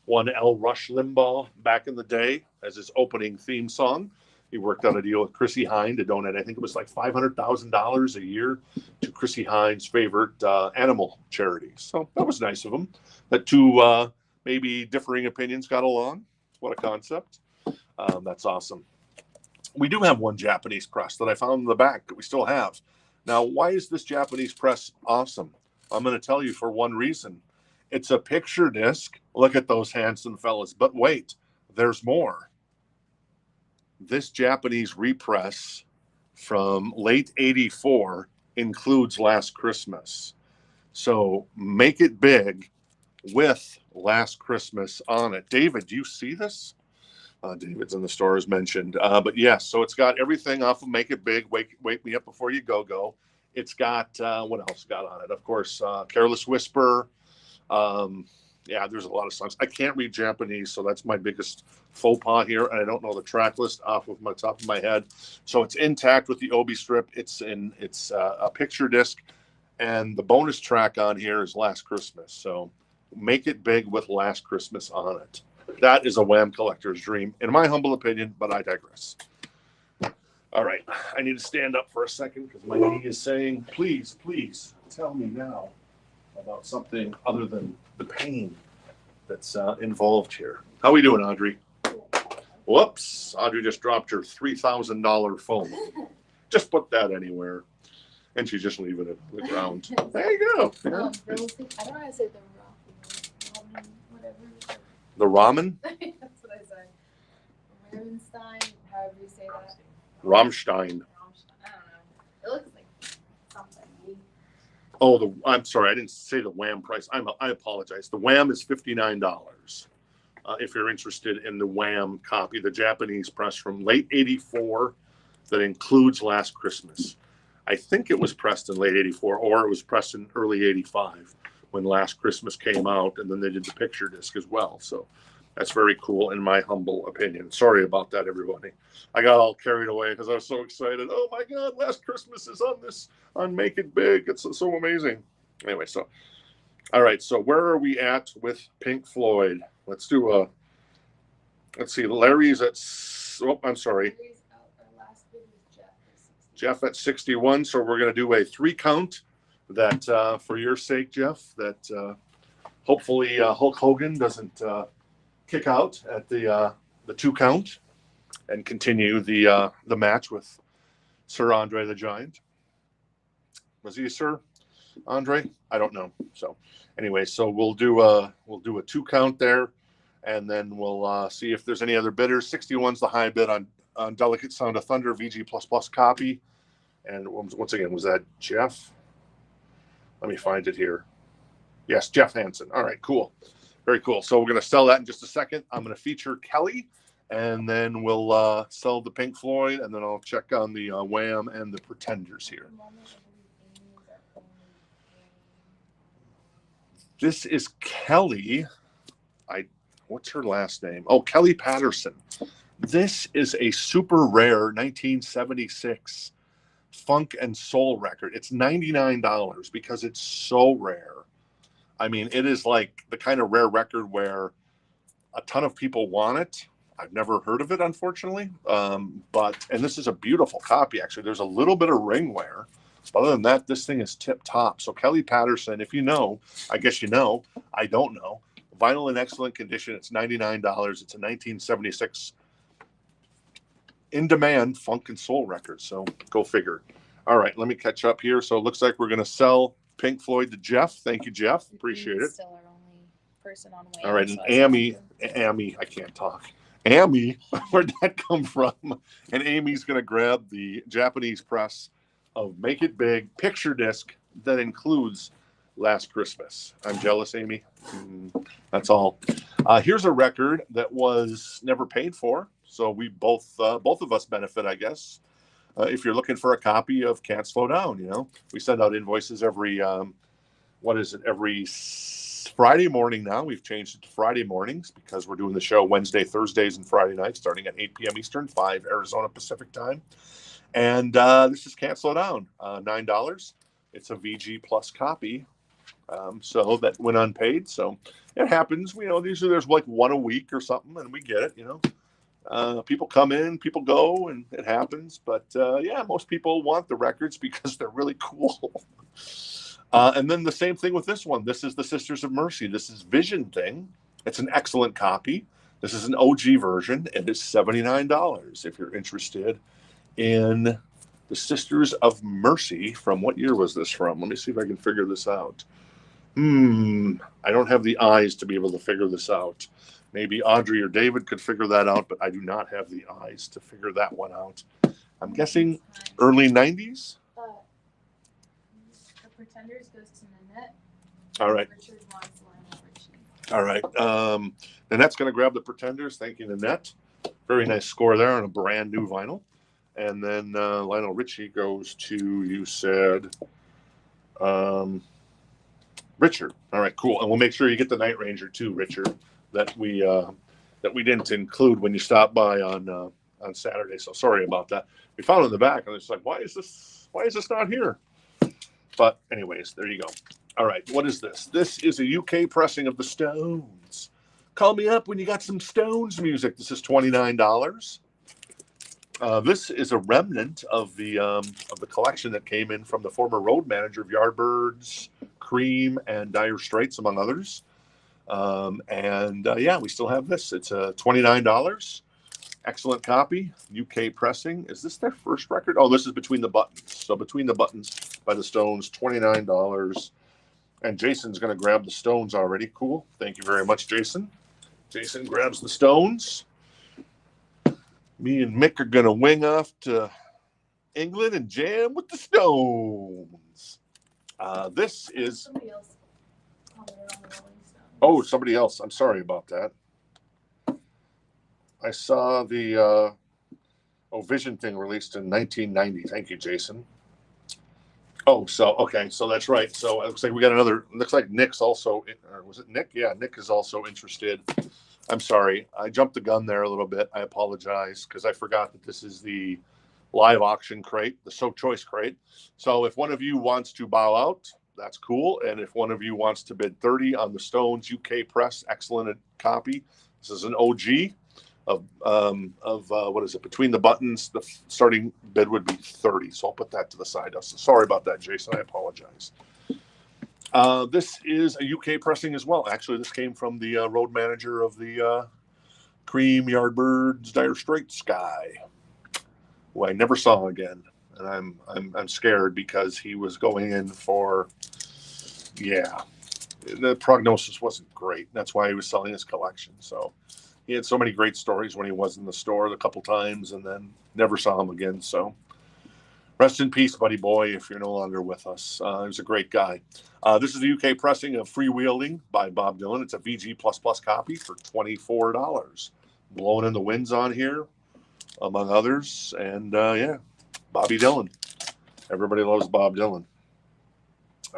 one L. Rush Limbaugh back in the day as his opening theme song. He worked out a deal with Chrissy Hynde to donate, I think it was like $500,000 a year to Chrissy Hynde's favorite animal charities. So that was nice of him. That two maybe differing opinions got along. What a concept. That's awesome. We do have one Japanese press that I found in the back that we still have. Now, why is this Japanese press awesome? I'm going to tell you for one reason. It's a picture disc. Look at those handsome fellas. But wait, there's more. This Japanese repress from late 84 includes Last Christmas. So make it big with Last Christmas on it. David, do you see this? David's in the store as mentioned. But yes, so it's got everything off of Make It Big, Wake Me Up Before You Go. It's got, what else got on it? Of course, Careless Whisper. Yeah, there's a lot of songs. I can't read Japanese, so that's my biggest faux pas here. And I don't know the track list off of my top of my head. So it's intact with the Obi strip. It's a picture disc. And the bonus track on here is Last Christmas. So make it big with Last Christmas on it. That is a Wham collector's dream, in my humble opinion, but I digress. All right, I need to stand up for a second because my knee is saying, please tell me now about something other than the pain that's involved here. How are we doing, Audrey? Whoops, Audrey just dropped her $3,000 phone. Just put that anywhere. And she's just leaving it on the ground. There you go. Yeah. I don't know how to say the ramen, whatever. The ramen? That's what I said. Ravenstein, however you say that. Rammstein. I don't know. It looks like something. Oh, I'm sorry. I didn't say the Wham price. I apologize. The Wham is $59. If you're interested in the Wham copy, the Japanese press from late 84 that includes Last Christmas. I think it was pressed in late 84 or it was pressed in early 85 when Last Christmas came out, and then they did the picture disc as well. So that's very cool in my humble opinion. Sorry about that, everybody. I got all carried away because I was so excited. Oh my God, Last Christmas is on Make It Big. It's so amazing. Anyway, so, all right. So where are we at with Pink Floyd? Let's see. Larry's at, I'm sorry. Our last bid was Jeff for Jeff at 61. So we're going to do a 3 count that, for your sake, Jeff, that hopefully Hulk Hogan doesn't kick out at the 2 count and continue the match with Sir Andre the Giant. Was he Sir Andre? I don't know. So anyway, so we'll do a 2 count there, and then we'll see if there's any other bidders. 61's the high bid on Delicate Sound of Thunder VG++ copy. And once again, was that Jeff? Let me find it here. Yes, Jeff Hansen. All right, cool. Very cool. So we're going to sell that in just a second. I'm going to feature Kelly, and then we'll sell the Pink Floyd, and then I'll check on the Wham and the Pretenders here. This is Kelly. What's her last name? Oh, Kelly Patterson. This is a super rare 1976 funk and soul record. It's $99 because it's so rare. I mean, it is like the kind of rare record where a ton of people want it. I've never heard of it, unfortunately. And this is a beautiful copy, actually. There's a little bit of ring wear. But other than that, this thing is tip top. So Kelly Patterson, if you know, I guess you know, I don't know. Vinyl in excellent condition. It's $99. It's a 1976 in-demand funk and soul record. So go figure. All right, let me catch up here. So it looks like we're going to sell Pink Floyd to Jeff. Thank you, Jeff. Appreciate it. Still our only person on Wham, All right, so and Amy, I can't talk. Amy, where'd that come from? And Amy's going to grab the Japanese press of Make It Big picture disc that includes Last Christmas. I'm jealous, Amy. That's all. Here's a record that was never paid for, so we both of us benefit, I guess. If you're looking for a copy of Can't Slow Down, you know, we send out invoices every every Friday morning now. We've changed it to Friday mornings because we're doing the show Wednesday, Thursdays, and Friday nights starting at 8 p.m. Eastern, 5 Arizona Pacific time. And this is Can't Slow Down, $9. It's a VG Plus copy. So that went unpaid. So it happens. You know, there's like one a week or something, and we get it, you know. People come in, people go, and it happens. But yeah, most people want the records because they're really cool. And then the same thing with this one. This is the Sisters of Mercy. This is Vision Thing. It's an excellent copy. This is an OG version. It is $79 if you're interested in the Sisters of Mercy. From what year was this from? Let me see if I can figure this out. I don't have the eyes to be able to figure this out. Maybe Audrey or David could figure that out, but I do not have the eyes to figure that one out. I'm guessing early 90s? The Pretenders goes to Nanette. All right. Richard wants Lionel Richie. All right. Nanette's going to grab the Pretenders. Thank you, Nanette. Very nice score there on a brand new vinyl. And then Lionel Richie goes to, you said, Richard. All right, cool. And we'll make sure you get the Night Ranger too, Richard, that we didn't include when you stopped by on Saturday. So sorry about that. We found it in the back, and it's like, why is this not here? But anyways, there you go. All right, what is this? This is a UK pressing of the Stones. Call me up when you got some Stones music. This is $29. This is a remnant of the collection that came in from the former road manager of Yardbirds, Cream, and Dire Straits, among others. Yeah, we still have this. It's $29. Excellent copy. UK pressing. Is this their first record? Oh, this is Between the Buttons. So Between the Buttons by the Stones, $29. And Jason's going to grab the Stones already. Cool. Thank you very much, Jason. Jason grabs the Stones. Me and Mick are going to wing off to England and jam with the Stones. This is... Somebody else commented on the Rolling Stones. Oh, somebody else. I'm sorry about that. I saw the Vision Thing released in 1990. Thank you, Jason. Oh, so, okay. So that's right. So it looks like we got another... Looks like Nick's also... Or was it Nick? Yeah, Nick is also interested. I'm sorry. I jumped the gun there a little bit. I apologize because I forgot that this is the live auction crate, the So Choice crate. So if one of you wants to bow out, that's cool. And if one of you wants to bid $30 on the Stones UK press, excellent copy. This is an OG. what is it, Between the Buttons. The starting bid would be 30, so I'll put that to the side. Sorry about that, Jason. I apologize. This is a UK pressing as well. Actually, this came from the road manager of the Cream Yardbirds Dire Straits guy, who I never saw again, and I'm scared because he was going in for, yeah, the prognosis wasn't great. That's why he was selling his collection. So he had so many great stories when he was in the store a couple times, and then never saw him again. So rest in peace, buddy boy, if you're no longer with us. He was a great guy. This is the UK pressing of Freewheeling by Bob Dylan. It's a VG++ copy for $24. Blowing in the Winds on here, among others. And yeah, Bobby Dylan. Everybody loves Bob Dylan.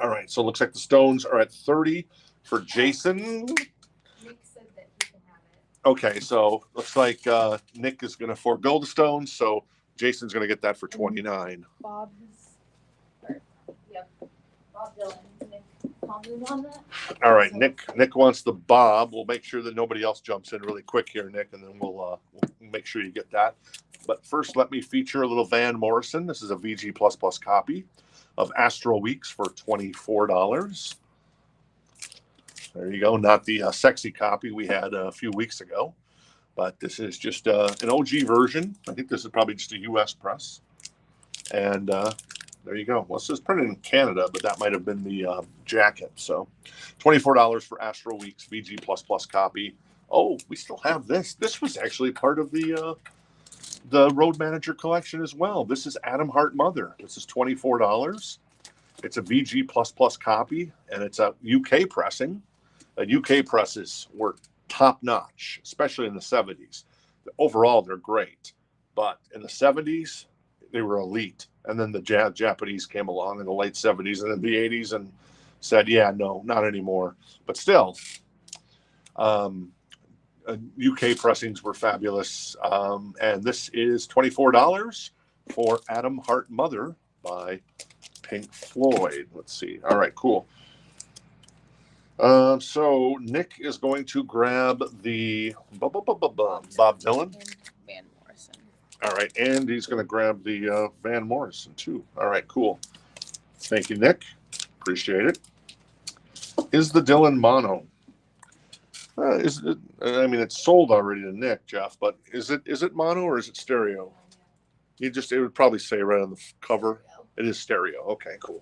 All right, so it looks like the Stones are at 30 for Jason. Nick said that he can have it. Okay, so looks like Nick is going to forego the Stones, so Jason's going to get that for 29. Bob Dylan. Nick commented on that. All right, Nick wants the Bob. We'll make sure that nobody else jumps in really quick here, Nick, and then we'll make sure you get that. But first, let me feature a little Van Morrison. This is a VG++ copy of Astro Weeks for $24. There you go. Not the sexy copy we had a few weeks ago, but this is just an OG version. I think this is probably just a U.S. press. And there you go. Well, this is printed in Canada, but that might have been the jacket. So $24 for Astro Weeks VG++ copy. Oh, we still have this. This was actually part of the Road Manager collection as well. This is Adam Hart Mother. This is $24. It's a VG++ copy, and it's a UK pressing. UK presses were top-notch, especially in the 70s. Overall, they're great. But in the 70s, they were elite. And then the Japanese came along in the late 70s and then the 80s and said, yeah, no, not anymore. But still, UK pressings were fabulous. And this is $24 for Adam Hart Mother by Pink Floyd. Let's see. All right, cool. So Nick is going to grab the Bob Dylan. Van Morrison. All right, and he's going to grab the Van Morrison too. All right, cool. Thank you, Nick. Appreciate it. Is the Dylan mono? Is it? I mean, it's sold already to Nick, Jeff. But is it mono or is it stereo? It would probably say right on the cover. It is stereo. Okay, cool.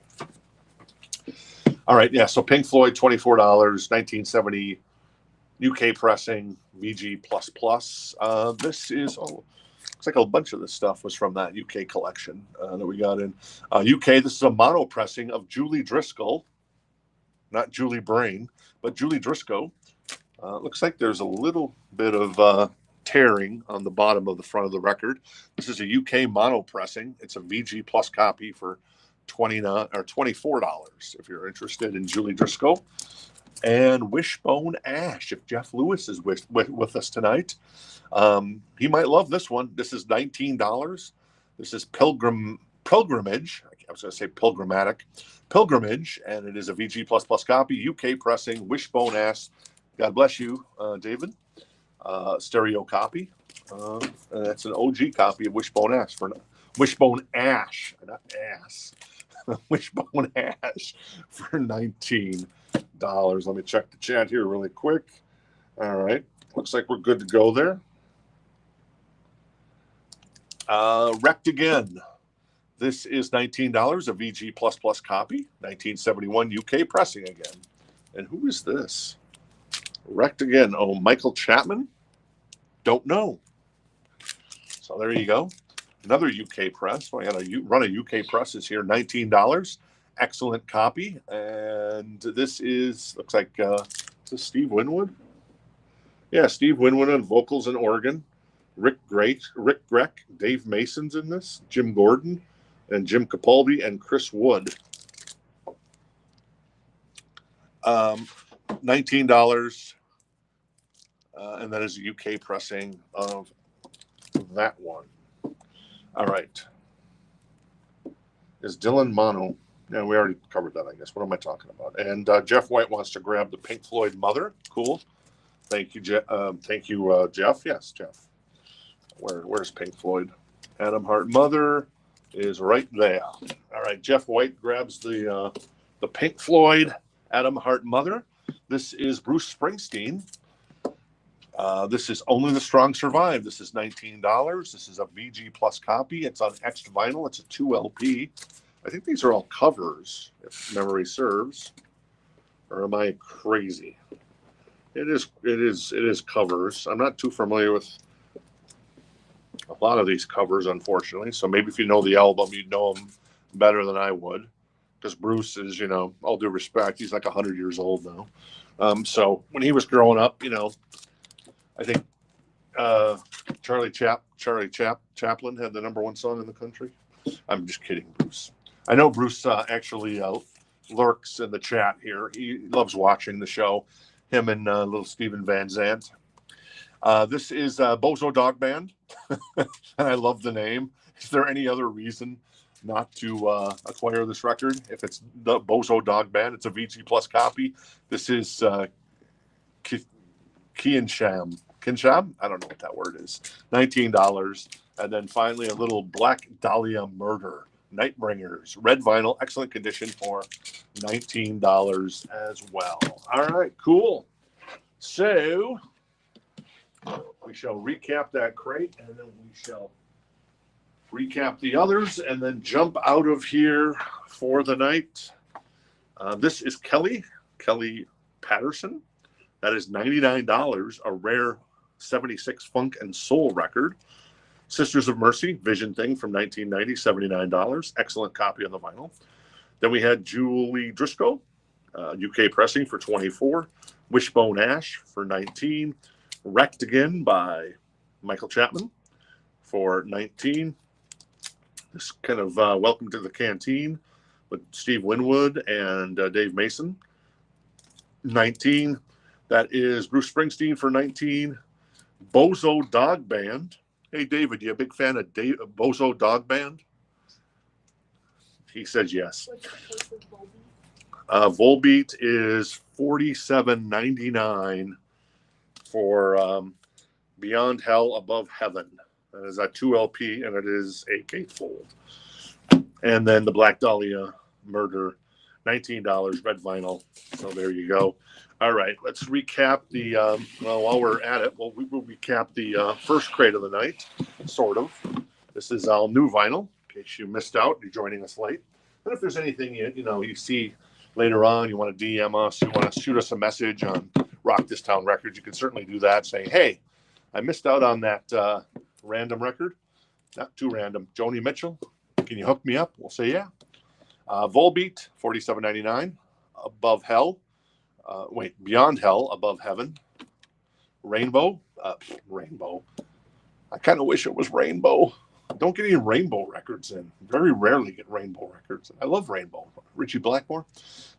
All right, yeah. So Pink Floyd, $24, 1970 UK pressing, VG++. This is looks like a bunch of this stuff was from that UK collection that we got in UK. This is a mono pressing of Julie Driscoll, not Julie Brain, but Julie Driscoll. Looks like there's a little bit of tearing on the bottom of the front of the record. This is a UK mono pressing. It's a VG plus copy for $29 or $24 if you're interested in Julie Driscoll. And Wishbone Ash, if Jeff Lewis is with us tonight, he might love this one. This is $19. This is Pilgrimage. I was going to say Pilgrimage, and it is a VG++ copy, UK pressing, Wishbone Ash. God bless you, David. Stereo copy. And that's an OG copy of Wishbone Ash Wishbone Ash, not ass. Wishbone Ash for $19. Let me check the chat here really quick. All right. Looks like we're good to go there. Wrecked Again. This is $19, a VG++ copy, 1971 UK pressing again. And who is this? Wrecked Again. Oh, Michael Chapman? Don't know. So there you go. Another UK press. I got a run of UK presses here. $19. Excellent copy. And this looks like is this Steve Winwood? Yeah, Steve Winwood on vocals and organ. Rick Greck, Dave Mason's in this. Jim Gordon and Jim Capaldi and Chris Wood. $19. And that is a UK pressing of that one. All right. Is Dylan mono? Yeah, we already covered that, I guess. What am I talking about? And Jeff White wants to grab the Pink Floyd Mother. Cool. Thank you, Jeff. Jeff. Yes, Jeff. Where's Pink Floyd? Adam Hart Mother is right there. All right, Jeff White grabs the Pink Floyd Adam Hart Mother. This is Bruce Springsteen. This is Only the Strong Survive. This is $19. This is a VG Plus copy. It's on X vinyl. It's a 2 LP. I think these are all covers, if memory serves. Or am I crazy? It is covers. I'm not too familiar with a lot of these covers, unfortunately. So maybe if you know the album, you'd know them better than I would. Because Bruce is, all due respect, he's like 100 years old now. So when he was growing up, I think Charlie Chaplin had the #1 song in the country. I'm just kidding, Bruce. I know Bruce actually lurks in the chat here. He loves watching the show. Him and little Steven Van Zandt. This is Bozo Dog Band, and I love the name. Is there any other reason not to acquire this record? If it's the Bozo Dog Band, it's a VG Plus copy. This is Kinsham. I don't know what that word is. $19. And then finally a little Black Dahlia Murder. Nightbringers. Red vinyl. Excellent condition for $19 as well. All right, cool. So we shall recap that crate, and then we shall recap the others, and then jump out of here for the night. This is Kelly Patterson. That is $99, a rare 76 funk and soul record. Sisters of Mercy, Vision Thing from 1990, $79. Excellent copy on the vinyl. Then we had Julie Driscoll, UK pressing for $24. Wishbone Ash for $19. Wrecked Again by Michael Chapman for $19. This kind of Welcome to the Canteen with Steve Winwood and Dave Mason. $19. That is Bruce Springsteen for $19. Bozo Dog Band. Hey, David, you a big fan of Bozo Dog Band? He says yes. Volbeat is $47.99 for Beyond Hell, Above Heaven. That is a 2 LP, and it is a gatefold. And then the Black Dahlia Murder, $19, red vinyl. So there you go. All right, let's recap the, while we're at it, we will recap the first crate of the night, sort of. This is all new vinyl, in case you missed out, you're joining us late. And if there's anything you see later on, you want to DM us, you want to shoot us a message on Rock This Town Records, you can certainly do that, saying, hey, I missed out on that random record. Not too random. Joni Mitchell, can you hook me up? We'll say yeah. Volbeat, $47.99. Above Hell. Beyond Hell, Above Heaven. Rainbow. Rainbow. I kind of wish it was Rainbow. Don't get any Rainbow records in. Very rarely get Rainbow records. I love Rainbow. Richie Blackmore.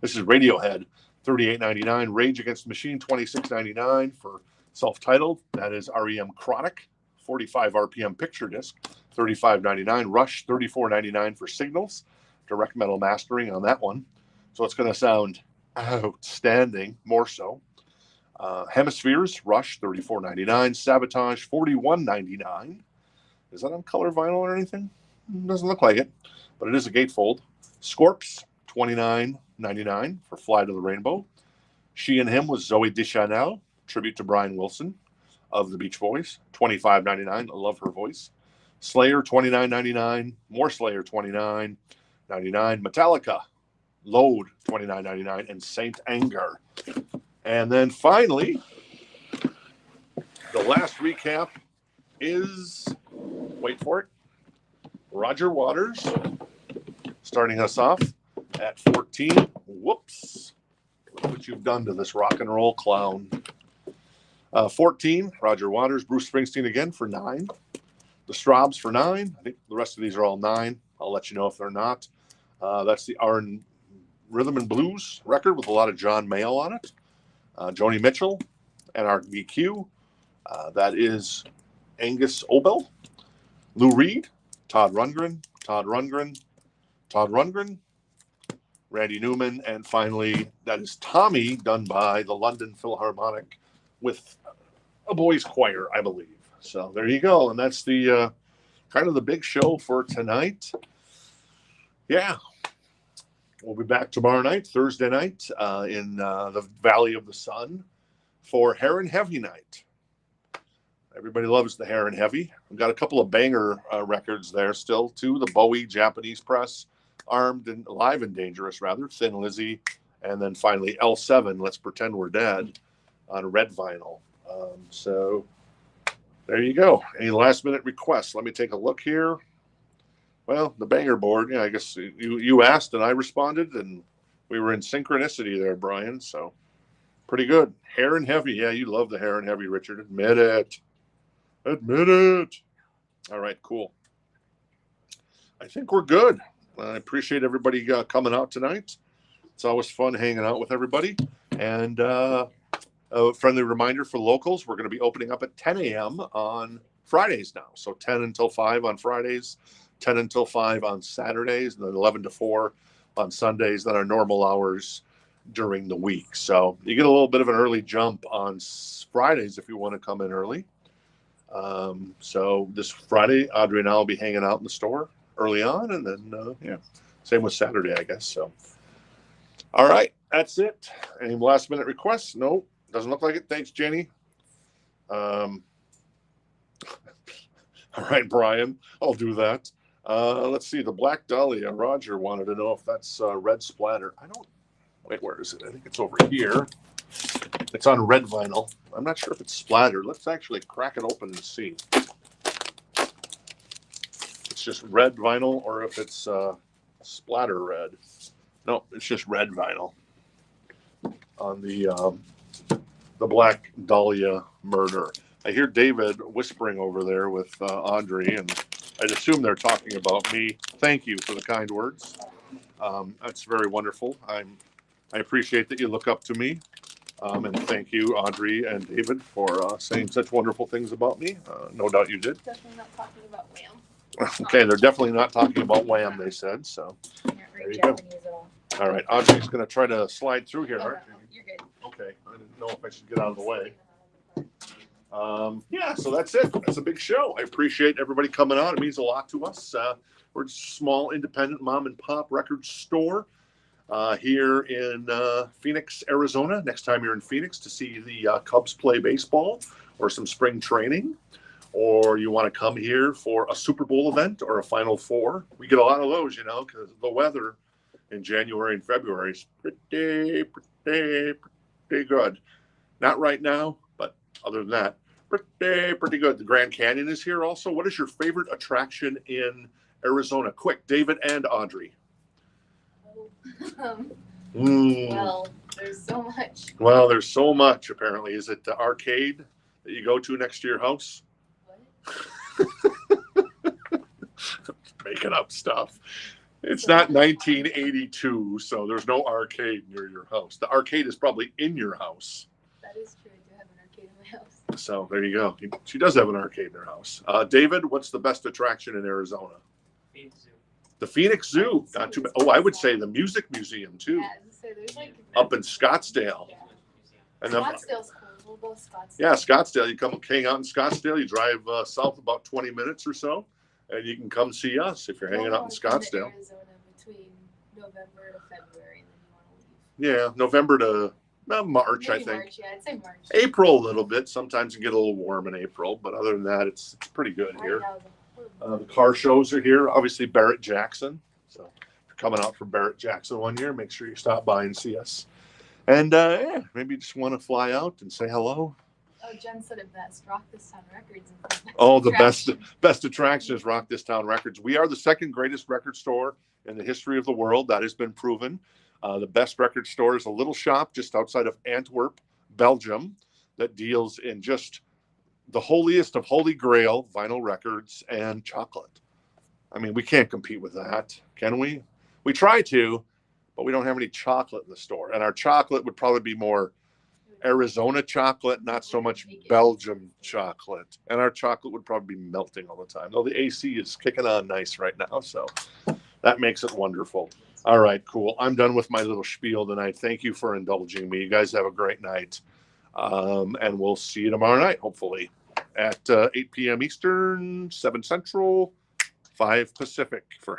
This is Radiohead, $38.99. Rage Against the Machine, $26.99 for self-titled. That is REM Chronic, 45 RPM picture disc, $35.99. Rush, $34.99 for Signals. Direct metal mastering on that one. So it's going to sound outstanding, more so. Hemispheres, Rush, $34.99. Sabotage, $41.99. Is that on color vinyl or anything? Doesn't look like it, but it is a gatefold. Scorps, $29.99 for Fly to the Rainbow. She and Him was Zoe Deschanel, tribute to Brian Wilson of the Beach Boys, $25.99. I love her voice. Slayer, $29.99. More Slayer, $29.99. Metallica, Load, $29.99. And Saint Anger. And then finally, the last recap is, wait for it, Roger Waters, starting us off at 14. Whoops. Look what you've done to this rock and roll clown. 14, Roger Waters. Bruce Springsteen again for 9. The Straubs for 9. I think the rest of these are all 9. I'll let you know if they're not. That's the Rhythm and Blues record with a lot of John Mayall on it. Joni Mitchell, NRBQ. That is Angus Obel. Lou Reed, Todd Rundgren, Randy Newman, and finally, that is Tommy, done by the London Philharmonic with a boys' choir, I believe. So there you go. And that's the kind of the big show for tonight. Yeah. We'll be back tomorrow night, Thursday night, in the Valley of the Sun for Hair and Heavy night. Everybody loves the Hair and Heavy. We've got a couple of banger records there still, too. The Bowie Japanese Press, Armed and Alive and Dangerous, rather, Thin Lizzy, and then finally L7, Let's Pretend We're Dead, on red vinyl. So there you go. Any last minute requests? Let me take a look here. Well, the banger board, yeah, I guess you asked and I responded, and we were in synchronicity there, Brian. So pretty good. Hair and Heavy. Yeah, you love the Hair and Heavy, Richard. Admit it. Admit it. All right, cool. I think we're good. I appreciate everybody coming out tonight. It's always fun hanging out with everybody. And a friendly reminder for locals, we're going to be opening up at 10 a.m. on Fridays now. So 10 until 5 on Fridays, 10 until 5 on Saturdays, and then 11 to 4 on Sundays. That are normal hours during the week. So you get a little bit of an early jump on Fridays if you want to come in early. So this Friday, Audrey and I will be hanging out in the store early on, and then same with Saturday, I guess. So all right, that's it. Any last minute requests? No, doesn't look like it. Thanks, Jenny. All right, Brian, I'll do that. Let's see, the Black Dahlia. Roger wanted to know if that's red splatter. Wait, where is it? I think it's over here. It's on red vinyl. I'm not sure if it's splattered. Let's actually crack it open and see. It's just red vinyl, or if it's splatter red. No, it's just red vinyl on the Black Dahlia murder. I hear David whispering over there with Audrey, and I'd assume they're talking about me. Thank you for the kind words. That's very wonderful. I appreciate that you look up to me. And thank you, Audrey and David, for saying such wonderful things about me. No doubt you did. Definitely not talking about Wham. Okay, they're definitely not talking about Wham, they said. So there you go. All right, Audrey's going to try to slide through here. No, you're good. Okay, I didn't know if I should get out of the way. Yeah, so that's it. That's a big show. I appreciate everybody coming out. It means a lot to us. We're a small, independent mom and pop record store here in Phoenix, Arizona. Next time you're in Phoenix to see the Cubs play baseball or some spring training, or you want to come here for a Super Bowl event or a Final Four, we get a lot of those, because the weather in January and February is pretty good. Not right now, but other than that, pretty good. The Grand Canyon is here also. What is your favorite attraction in Arizona? Quick, David and Audrey. Well, there's so much. Well, there's so much, apparently. Is it the arcade that you go to next to your house? What? Making up stuff. It's not 1982, so there's no arcade near your house. The arcade is probably in your house. That is true. I do have an arcade in my house. So there you go. She does have an arcade in her house. David, what's the best attraction in Arizona? Phoenix Zoo. The Phoenix Zoo. Not too bad. Oh, I would say the Music Museum, too. Yeah, so there's Up in Scottsdale. Yeah. And then, Scottsdale's cool. We'll go Scottsdale. yeah, Scottsdale. You come hang out in Scottsdale. You drive south about 20 minutes or so, and you can come see us if you're hanging out in Scottsdale. Arizona between November to February, and then you want to leave. Yeah, November to March, Maybe I think. March, yeah, I'd say March. April a little bit. Sometimes you get a little warm in April, but other than that, it's pretty good here. The car shows are here. Obviously, Barrett Jackson. So if you're coming out for Barrett Jackson one year, make sure you stop by and see us. And maybe you just want to fly out and say hello. Oh, Jen said it best. Rock This Town Records. Oh, the best attraction is Rock This Town Records. We are the second greatest record store in the history of the world. That has been proven. The best record store is a little shop just outside of Antwerp, Belgium, that deals in just the holiest of holy grail vinyl records and chocolate. I mean, we can't compete with that, can we? We try to, but we don't have any chocolate in the store. And our chocolate would probably be more Arizona chocolate, not so much Belgium chocolate. And our chocolate would probably be melting all the time. Though the AC is kicking on nice right now, so that makes it wonderful. All right, cool. I'm done with my little spiel tonight. Thank you for indulging me. You guys have a great night. And we'll see you tomorrow night, hopefully. at 8 p.m. Eastern, 7 Central, 5 Pacific for